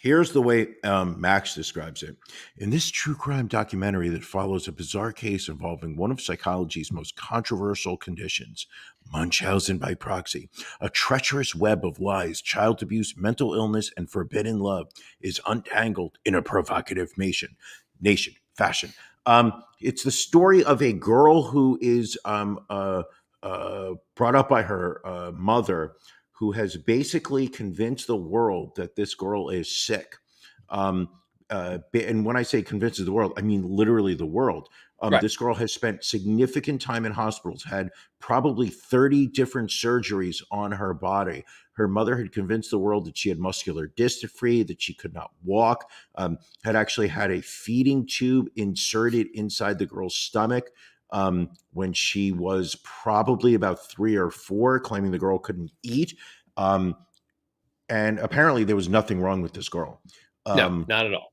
Here's the way Max describes it. In this true crime documentary that follows a bizarre case involving one of psychology's most controversial conditions, Munchausen by proxy, a treacherous web of lies, child abuse, mental illness, and forbidden love is untangled in a provocative fashion. It's the story of a girl who is brought up by her mother, who has basically convinced the world that this girl is sick. And when I say convinces the world, I mean literally the world. This girl has spent significant time in hospitals, had probably 30 different surgeries on her body. Her mother had convinced the world that she had muscular dystrophy, that she could not walk, had actually had a feeding tube inserted inside the girl's stomach when she was probably about 3 or 4, claiming the girl couldn't eat. And apparently there was nothing wrong with this girl. No, not at all.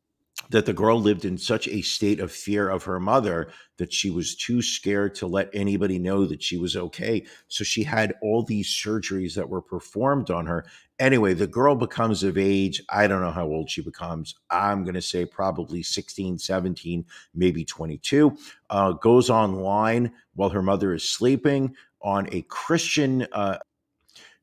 That the girl lived in such a state of fear of her mother that she was too scared to let anybody know that she was okay. So she had all these surgeries that were performed on her. Anyway, the girl becomes of age. I don't know how old she becomes. I'm going to say probably 16, 17, maybe 22. Goes online while her mother is sleeping. on a Christian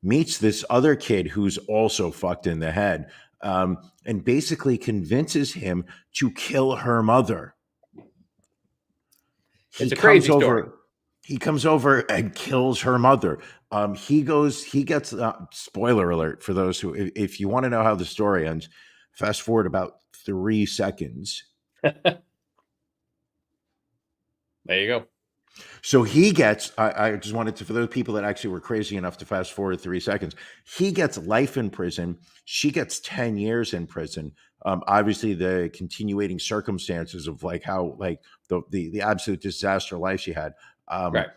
meets this other kid who's also fucked in the head, and basically convinces him to kill her mother. It's a crazy story. He comes over and kills her mother. He gets, spoiler alert for those who, if you want to know how the story ends, fast forward about 3 seconds. There you go. So he gets, I just wanted to, for those people that actually were crazy enough to fast forward 3 seconds, he gets life in prison. She gets 10 years in prison. Obviously the continuating circumstances of like how, like the absolute disaster life she had. Right.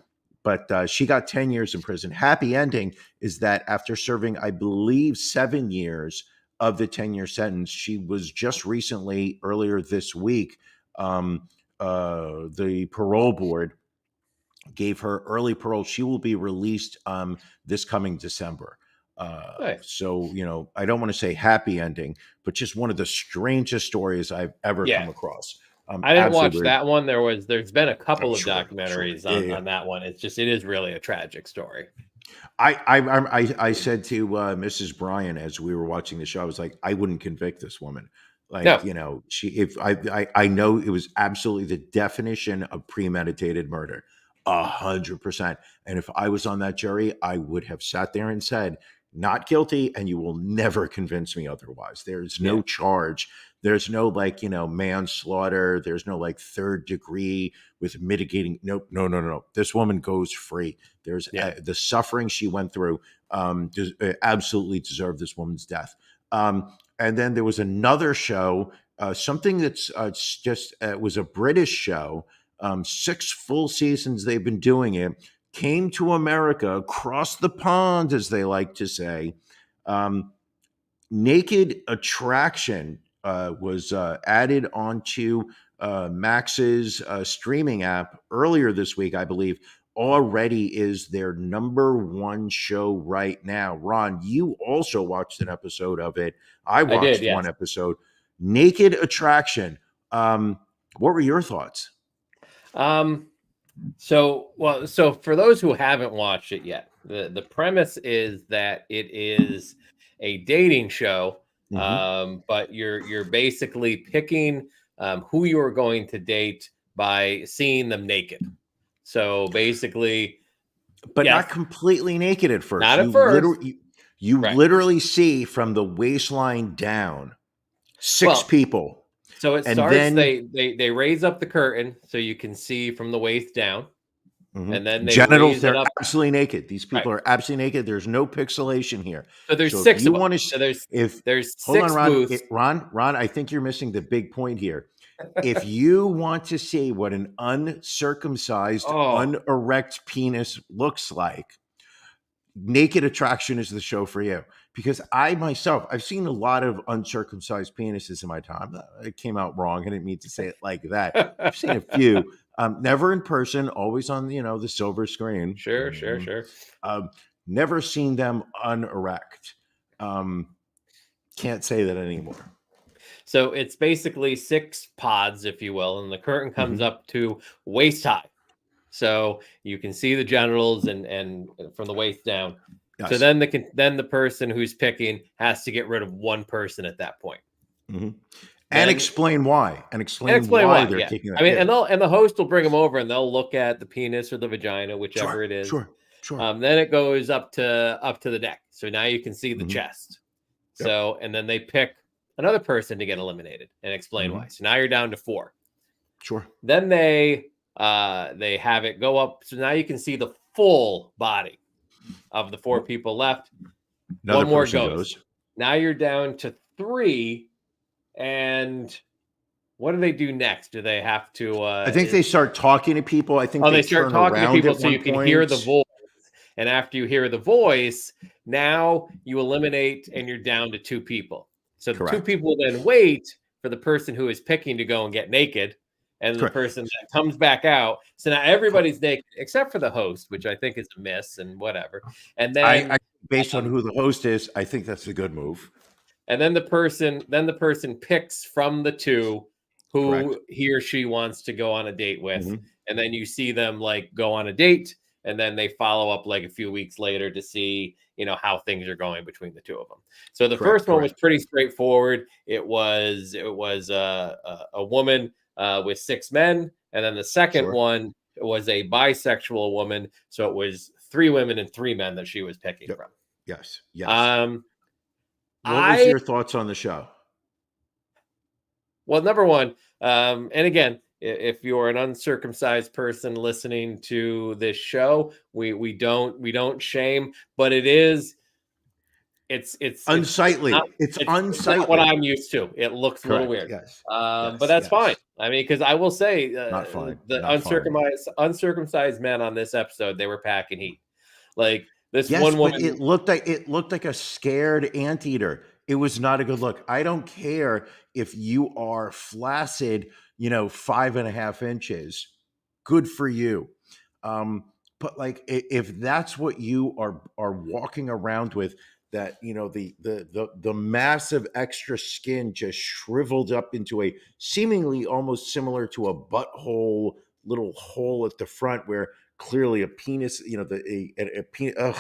But she got 10 years in prison. Happy ending is that after serving, I believe, 7 years of the 10-year sentence, she was just recently, earlier this week, the parole board gave her early parole. She will be released this coming December. Nice. So, I don't want to say happy ending, but just one of the strangest stories I've ever come across. I didn't watch that one. There's been a couple of documentaries on that one. It is really a tragic story. I said to Mrs. Bryan as we were watching the show, I was like, I wouldn't convict this woman. Like, No. I know it was absolutely the definition of premeditated murder, 100%. And if I was on that jury, I would have sat there and said, not guilty, and you will never convince me otherwise. There's no charge. There's no manslaughter. There's no third degree with mitigating. Nope. No. This woman goes free. There's the suffering she went through absolutely deserved this woman's death. And then there was another show, something that's was a British show. 6 full seasons they've been doing it. Came to America, across the pond, as they like to say. Naked Attraction was added onto Max's streaming app earlier this week, I believe. Already is their #1 show right now. Ron, you also watched an episode of it. I watched one episode. Naked Attraction. What were your thoughts? So for those who haven't watched it yet, the premise is that it is a dating show, but you're basically picking who you're going to date by seeing them naked. So basically, but not completely naked at first. Not at first. You literally see from the waistline down 6 people. So it starts. They raise up the curtain so you can see from the waist down, and then they genitals. They're absolutely naked. These people are absolutely naked. There's no pixelation here. So there's 6 of them. There's 6 booths. Ron, I think you're missing the big point here. If you want to see what an uncircumcised, unerect penis looks like, Naked Attraction is the show for you. Because I myself, I've seen a lot of uncircumcised penises in my time. It came out wrong. I didn't mean to say it like that. I've seen a few. Never in person, always on the silver screen. Sure. Never seen them unerect. Can't say that anymore. So it's basically 6 pods, if you will, and the curtain comes up to waist high. So you can see the genitals and from the waist down. Yes. So then the person who's picking has to get rid of one person at that point. And explain why. And explain why they're taking that. I mean, and the host will bring them over and they'll look at the penis or the vagina, whichever it is. Sure. Then it goes up to the neck. So now you can see the chest. Yep. So, and then they pick another person to get eliminated and explain why. So now you're down to 4. Sure. Then they have it go up. So now you can see the full body of the 4 people left. Another one more goes. Now you're down to 3. And what do they do next? Do they have to? I think they start talking to people. I think they start talking to people so you can hear the voice. And after you hear the voice, now you eliminate and you're down to 2 people. So the 2 people then wait for the person who is picking to go and get naked. And the person that comes back out. So now everybody's naked except for the host, which I think is a miss and whatever. And then based on who the host is, I think that's a good move. And then the person picks from the 2 who he or she wants to go on a date with. And then you see them go on a date. and then they follow up like a few weeks later to see, how things are going between the two of them. So the first one was pretty straightforward. It was a woman with 6 men, and then the second one was a bisexual woman. So it was 3 women and 3 men that she was picking from. Yes. What was your thoughts on the show? Well, number one, and again, if you're an uncircumcised person listening to this show, we don't shame, but it's unsightly. It's unsightly. not what I'm used to. It looks a little weird. Yes. But that's fine. I mean, because I will say, not fine. The uncircumcised men on this episode, they were packing heat. Like this yes, one woman. But it looked like a scared anteater. It was not a good look. I don't care if you are flaccid, 5.5 inches. Good for you. But like, if that's what you are walking around with, that the massive extra skin just shriveled up into a seemingly almost similar to a butthole little hole at the front where clearly a penis, a penis.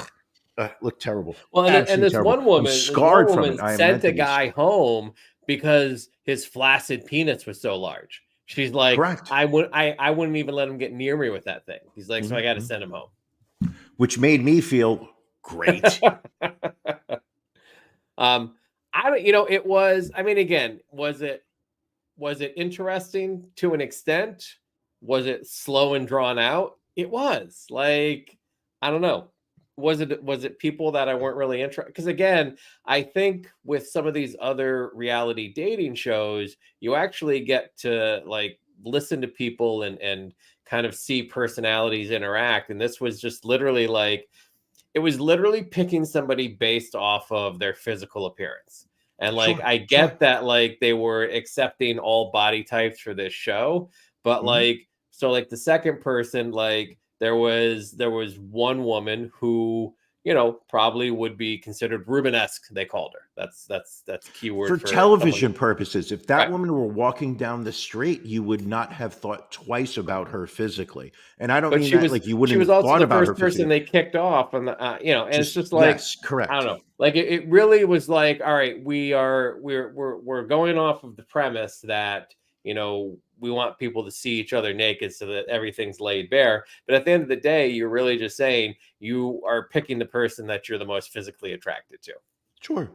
Looked terrible. Well, and this one woman sent a guy home because his flaccid penis was so large. She's like, correct. I wouldn't even let him get near me with that thing. He's like, so I got to send him home. Which made me feel great. It was. I mean, again, was it interesting to an extent? Was it slow and drawn out? It was. Like, I don't know. Was it people that I weren't really interested? Because again, I think with some of these other reality dating shows, you actually get to like listen to people and kind of see personalities interact. And this was just literally like, it was literally picking somebody based off of their physical appearance. And like, I get that like they were accepting all body types for this show, but like, so like the second person, like, there was one woman who, probably would be considered Rubenesque, they called her. That's a keyword for television purposes. If that woman were walking down the street, you would not have thought twice about her physically. And I don't mean that like you wouldn't have thought about her. She was also the first person they kicked off, and and it's just like, yes, correct. I don't know. Like it really was like, all right, we're going off of the premise that we want people to see each other naked so that everything's laid bare. But at the end of the day, you're really just saying you are picking the person that you're the most physically attracted to. Sure.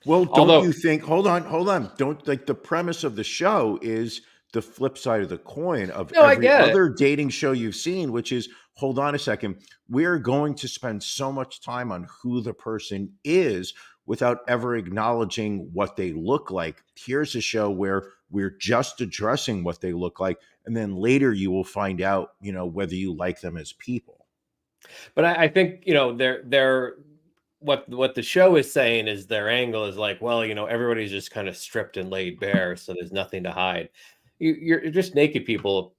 Well, don't you think, hold on. Don't like the premise of the show is the flip side of the coin of every other dating show you've seen, which is, hold on a second, we're going to spend so much time on who the person is without ever acknowledging what they look like. Here's a show where we're just addressing what they look like, and then later you will find out, whether you like them as people. But I think, they're what the show is saying is their angle is like, well, everybody's just kind of stripped and laid bare, so there's nothing to hide. You're just naked people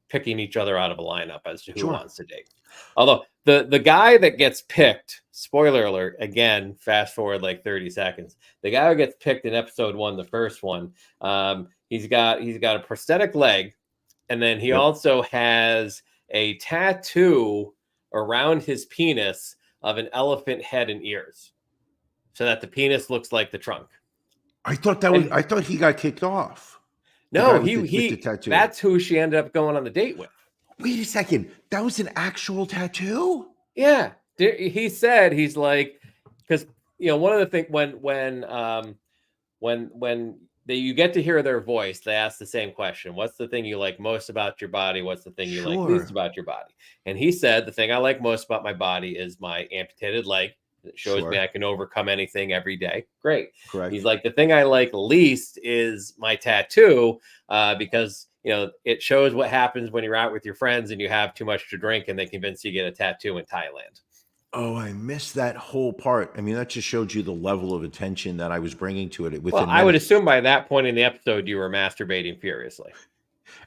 picking each other out of a lineup as to who wants to date. Although the guy that gets picked, spoiler alert, again, fast forward like 30 seconds. The guy who gets picked in episode 1, the first one, he's got a prosthetic leg, and then he also has a tattoo around his penis of an elephant head and ears, so that the penis looks like the trunk. I thought he got kicked off. No, he that's who she ended up going on the date with. Wait a second. That was an actual tattoo? Yeah. He said, he's like, because, one of the things when you get to hear their voice, they ask the same question. What's the thing you like most about your body? What's the thing you like least about your body? And he said, the thing I like most about my body is my amputated leg. It shows me I can overcome anything every day. Great. Correct. He's like, the thing I like least is my tattoo, because it shows what happens when you're out with your friends and you have too much to drink and they convince you to get a tattoo in Thailand. Oh, I missed that whole part. I mean, that just showed you the level of attention that I was bringing to it. Well, I would assume by that point in the episode, you were masturbating furiously.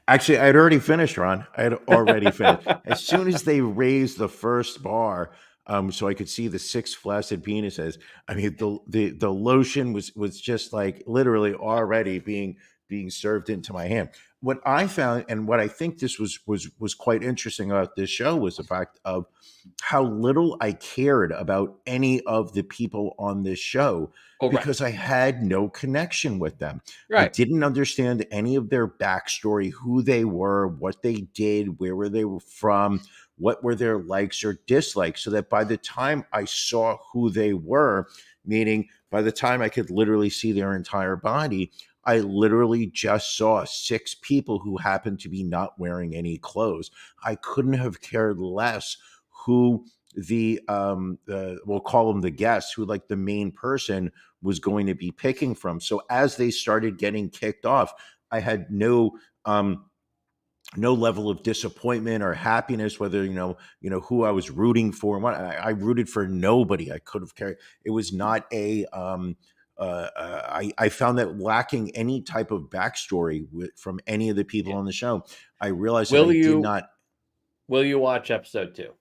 Actually, I had already finished, Ron. I had already finished. As soon as they raised the first bar, so I could see the 6 flaccid penises. I mean, the lotion was just like literally already being being served into my hand. What I found, and what I think this was quite interesting about this show, was the fact of how little I cared about any of the people on this show, Oh, right. because I had no connection with them. I Right. didn't understand any of their backstory, who they were, what they did, where were they from, what were their likes or dislikes, so that by the time I saw who they were, meaning by the time I could literally see their entire body, I literally just saw 6 people who happened to be not wearing any clothes. I couldn't have cared less who we'll call them the guests, who like the main person was going to be picking from. So as they started getting kicked off, I had no level of disappointment or happiness, whether who I was rooting for. And what I rooted for nobody. I could have cared. It was not a I found that lacking any type of backstory from any of the people on the show. I realized that I did not. Will you watch episode 2?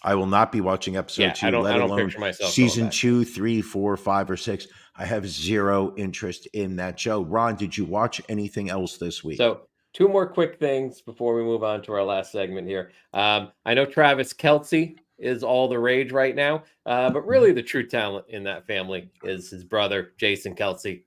I will not be watching episode 2, let I don't alone picture myself season going back. 2, 3, 4, 5, or 6. I have zero interest in that show. Ron, did you watch anything else this week? So 2 more quick things before we move on to our last segment here. I know Travis Kelce is all the rage right now, but really the true talent in that family is his brother, Jason Kelce,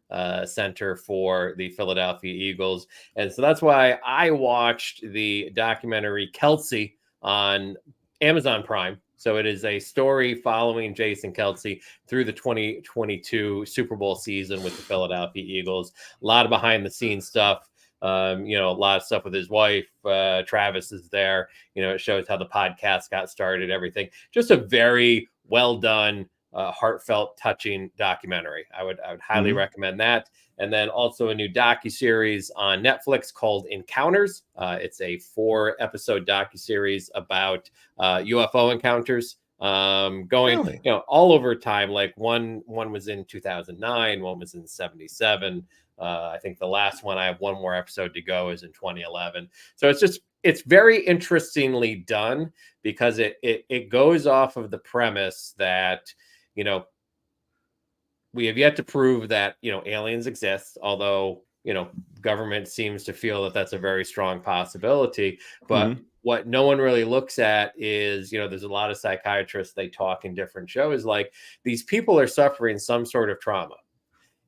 center for the Philadelphia Eagles. And so that's why I watched the documentary Kelce on Amazon Prime. So it is a story following Jason Kelce through the 2022 Super Bowl season with the Philadelphia Eagles. A lot of behind the scenes stuff. A lot of stuff with his wife. Travis is there. It shows how the podcast got started, everything. Just a very well done, heartfelt, touching documentary. I would highly recommend that. And then also a new docuseries on Netflix called Encounters. It's a 4-episode docuseries about UFO encounters going Really? all over time. Like one was in 2009, one was in 77. I think the last one, I have one more episode to go, is in 2011. So it's very interestingly done, because it goes off of the premise that we have yet to prove that aliens exist, although government seems to feel that that's a very strong possibility. But what no one really looks at is, there's a lot of psychiatrists, they talk in different shows, like these people are suffering some sort of trauma.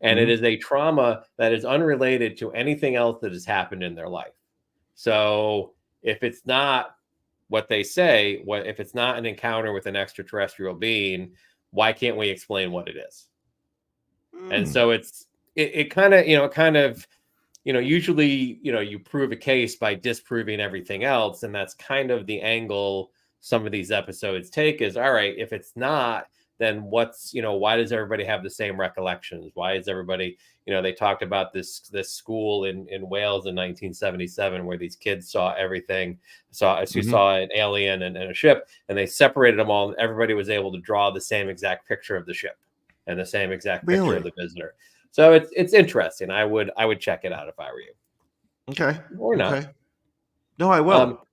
And it is a trauma that is unrelated to anything else that has happened in their life. So if it's not what they say, if it's not an encounter with an extraterrestrial being, why can't we explain what it is? And so it kind of, usually, you prove a case by disproving everything else. And that's kind of the angle some of these episodes take, is, all right, if it's not, then what's, why does everybody have the same recollections? Why is everybody, they talked about this school in Wales in 1977, where these kids saw everything, saw an alien and a ship, and they separated them all. And everybody was able to draw the same exact picture of the ship and the same exact picture of the visitor. So it's interesting. I would check it out if I were you. Okay. Or not. Okay. No, I will.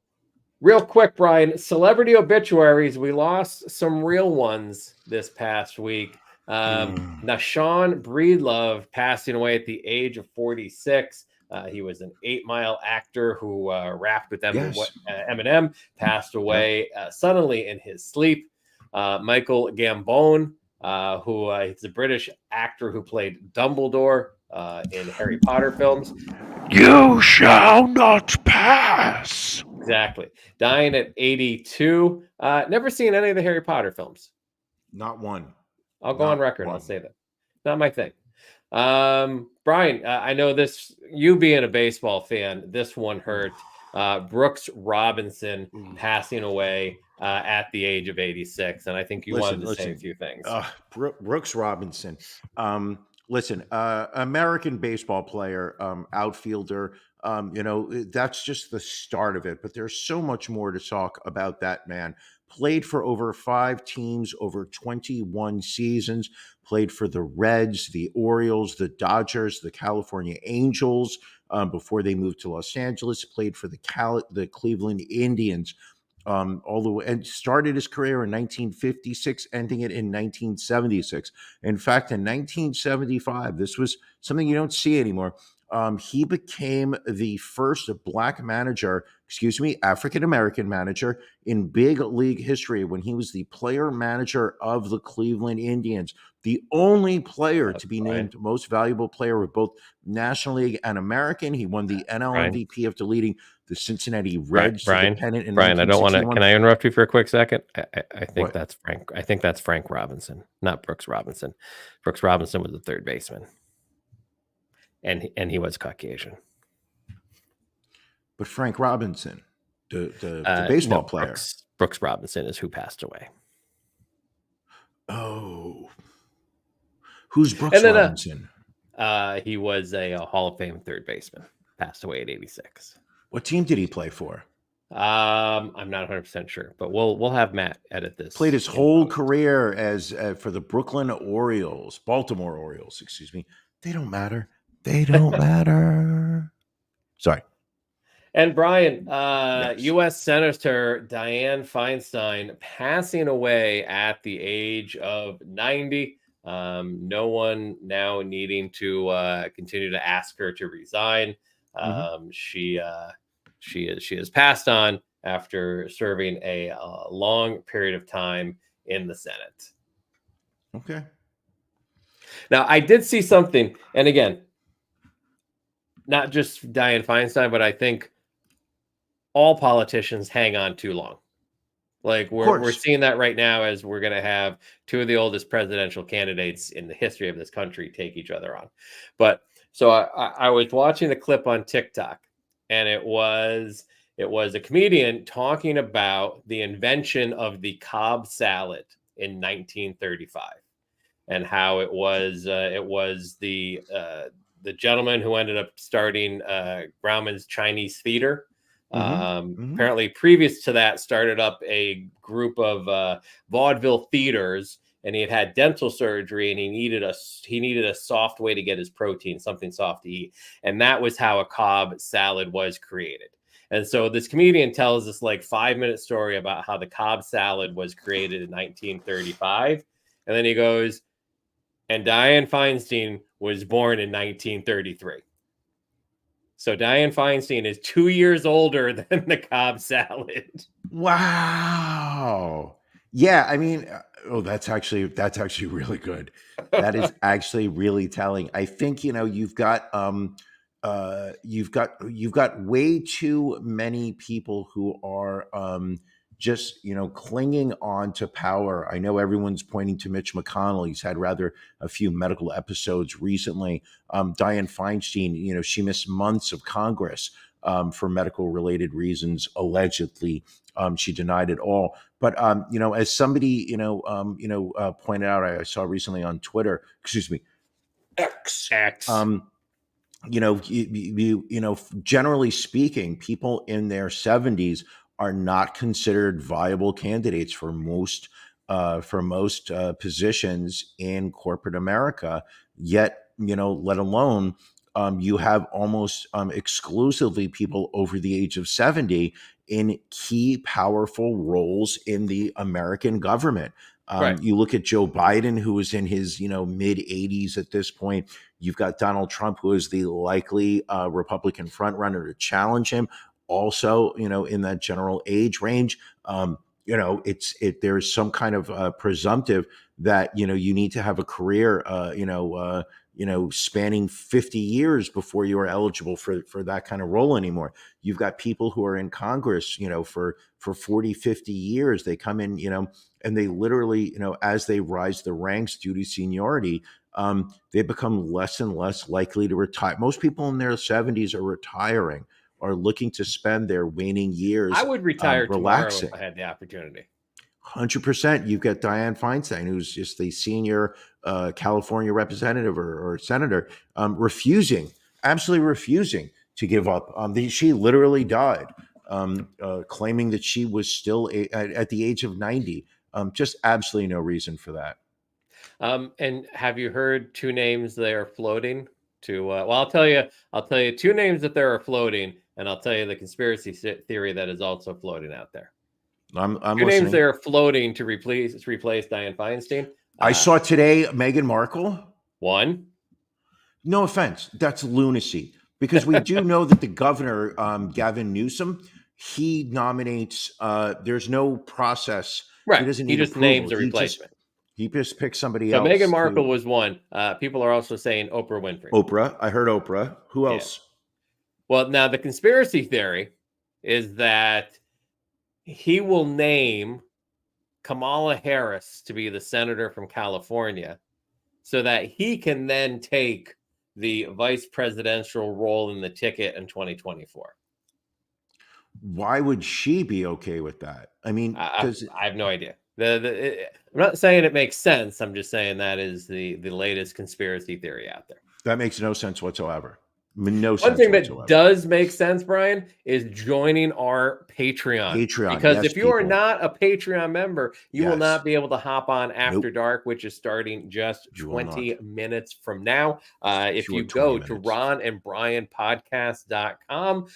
Real quick, Brian, celebrity obituaries. We lost some real ones this past week. Nashawn Breedlove passing away at the age of 46. He was an 8 Mile actor who rapped with Eminem, passed away suddenly in his sleep. Michael Gambon, who is a British actor who played Dumbledore in Harry Potter films. You shall not pass. Exactly. Dying at 82. Never seen any of the Harry Potter films. Not one. I'll go on record. I'll say that. Not my thing. Brian, I know this, you being a baseball fan, this one hurt. Brooks Robinson passing away at the age of 86. And I think you wanted to say a few things. Brooks Robinson. American baseball player, outfielder. That's just the start of it. But there's so much more to talk about that man. Played for over 5 teams, over 21 seasons. Played for the Reds, the Orioles, the Dodgers, the California Angels before they moved to Los Angeles. Played for the Cleveland Indians. All the way, and started his career in 1956, ending it in 1976. In fact, in 1975, this was something you don't see anymore. He became the first black manager, African-American manager in big league history when he was the player manager of the Cleveland Indians, the only player to be named most valuable player of both National League and American. He won the NL MVP after leading the Cincinnati Reds to the pennant in Brian, I don't want to. 1961. Can I interrupt you for a quick second? I think What? that's Frank. I think that's Frank Robinson, not Brooks Robinson. Brooks Robinson was the third baseman, and he was Caucasian. But Frank Robinson, the baseball player. Brooks Robinson is who passed away. Oh, who's Brooks Robinson? He was a Hall of Fame third baseman. Passed away at 86. What team did he play for? I'm not 100% sure, but we'll have Matt edit this. Played his whole career as for the Baltimore Orioles. Excuse me. They don't matter. They don't matter. Sorry. And Brian, Yes. U.S. Senator Dianne Feinstein passing away at the age of 90. No one now needing to continue to ask her to resign. She has passed on after serving a long period of time in the Senate. Okay. Now, I did see something, and again, not just Dianne Feinstein, but I think all politicians hang on too long. Like we're seeing that right now as we're going to have two of the oldest presidential candidates in the history of this country take each other on. But so I was watching a clip on TikTok, and it was a comedian talking about the invention of the Cobb salad in 1935, and how it was the gentleman who ended up starting Grauman's Chinese Theater. Apparently, previous to that, started up a group of vaudeville theaters, and he had dental surgery, and he needed a soft way to get his protein, something soft to eat, and that was how a Cobb salad was created. And so this comedian tells this like 5-minute story about how the Cobb salad was created in 1935, and then he goes, and Dianne Feinstein was born in 1933. So Dianne Feinstein is 2 years older than the Cobb salad. Wow. Yeah, I mean, that's actually really good. That is actually really telling. I think you've got way too many people who are just clinging on to power. I know everyone's pointing to Mitch McConnell. He's had rather a few medical episodes recently. Dianne Feinstein, she missed months of Congress for medical related reasons. Allegedly, she denied it all. But as somebody pointed out, I saw recently on Twitter. Excuse me, X. Generally speaking, people in their 70s are not considered viable candidates for most positions in corporate America. Yet, let alone you have almost exclusively people over the age of 70 in key, powerful roles in the American government. Right. You look at Joe Biden, who is in his mid 80s at this point. You've got Donald Trump, who is the likely Republican frontrunner to challenge him, also in that general age range. There's some kind of presumptive that you need to have a career spanning 50 years before you are eligible for that kind of role anymore. You've got people who are in Congress for 40, 50 years. They come in and they literally as they rise the ranks due to seniority, they become less and less likely to retire. Most people in their 70s are retiring, are looking to spend their waning years. I would retire relaxing. tomorrow if I had the opportunity. 100%. You've got Dianne Feinstein, who's just the senior California representative or senator, absolutely refusing to give up. She literally died, claiming that she was still at the age of 90. Just absolutely no reason for that. And have you heard two names they are floating to? I'll tell you two names that they are floating, and I'll tell you the conspiracy theory that is also floating out there. I'm two names they are floating to replace Dianne Feinstein. I saw today Meghan Markle. One. No offense, that's lunacy. Because we do know that the governor, Gavin Newsom, he nominates. There's no process. Right. He doesn't He need just approval. names a replacement. He just picks somebody So else. Meghan Markle was one. People are also saying Oprah Winfrey. Oprah. I heard Oprah. Who else? Well, now the conspiracy theory is that he will name Kamala Harris to be the senator from California so that he can then take the vice presidential role in the ticket in 2024. Why would she be okay with that? I mean, because I have no idea. I'm not saying it makes sense. I'm just saying that is the latest conspiracy theory out there. that makes no sense whatsoever. No sense. One thing whatsoever. that does make sense, Brian, is joining our Patreon. Because yes, if you are people. not a Patreon member, you will Yes. not be able to hop on After Nope. Dark, which is starting just You will 20 minutes from now. If you Short go 20 to minutes. ronandbrianpodcast.com,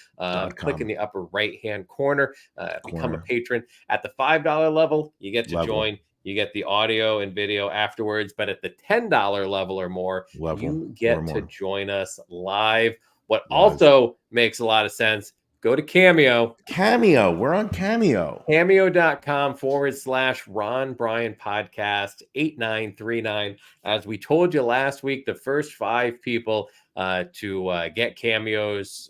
click in the upper right-hand corner, become a Corner. patron. At the $5 level, you get to Level. join. You get the audio and video afterwards. But at the $10 level or more, you get to join us live. What also makes a lot of sense, go to Cameo. Cameo. We're on Cameo. Cameo.com/Ron Bryan Podcast 8939. As we told you last week, the first 5 people to get cameos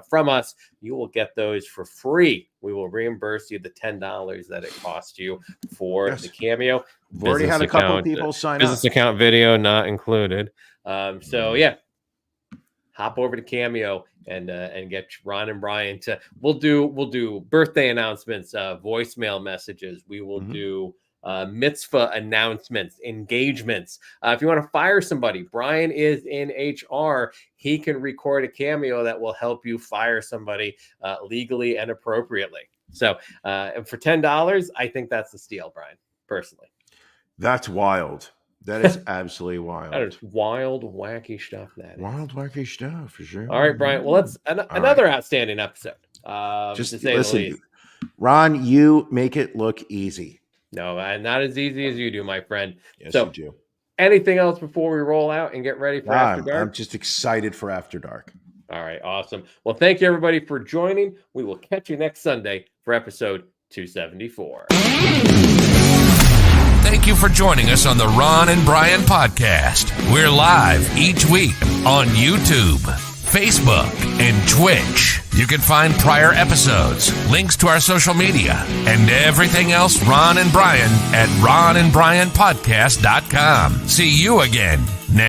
from us, you will get those for free. We will reimburse you the $10 that it cost you for the cameo. We've already had a couple of people sign up. Business account video not included. So yeah, hop over to Cameo and get Ron and Brian to. We'll do birthday announcements, voicemail messages. We will do mitzvah announcements, engagements. If you want to fire somebody, Brian is in HR. He can record a cameo that will help you fire somebody legally and appropriately. So for $10, I think that's a steal, Brian, personally. That's wild. That is absolutely wild. That is wild, wacky stuff. Wild, wacky stuff, for sure. All right, Brian. Well, let's another outstanding episode. Just to say listen, the least. Ron, you make it look easy. No, not as easy as you do, my friend. Yes, so, you do. Anything else before we roll out and get ready for After Dark? I'm just excited for After Dark. All right, awesome. Well, thank you, everybody, for joining. We will catch you next Sunday for episode 274. Thank you for joining us on the Ron and Brian Podcast. We're live each week on YouTube, Facebook, and Twitch. You can find prior episodes, links to our social media, and everything else Ron and Brian at ronandbrianpodcast.com. See you again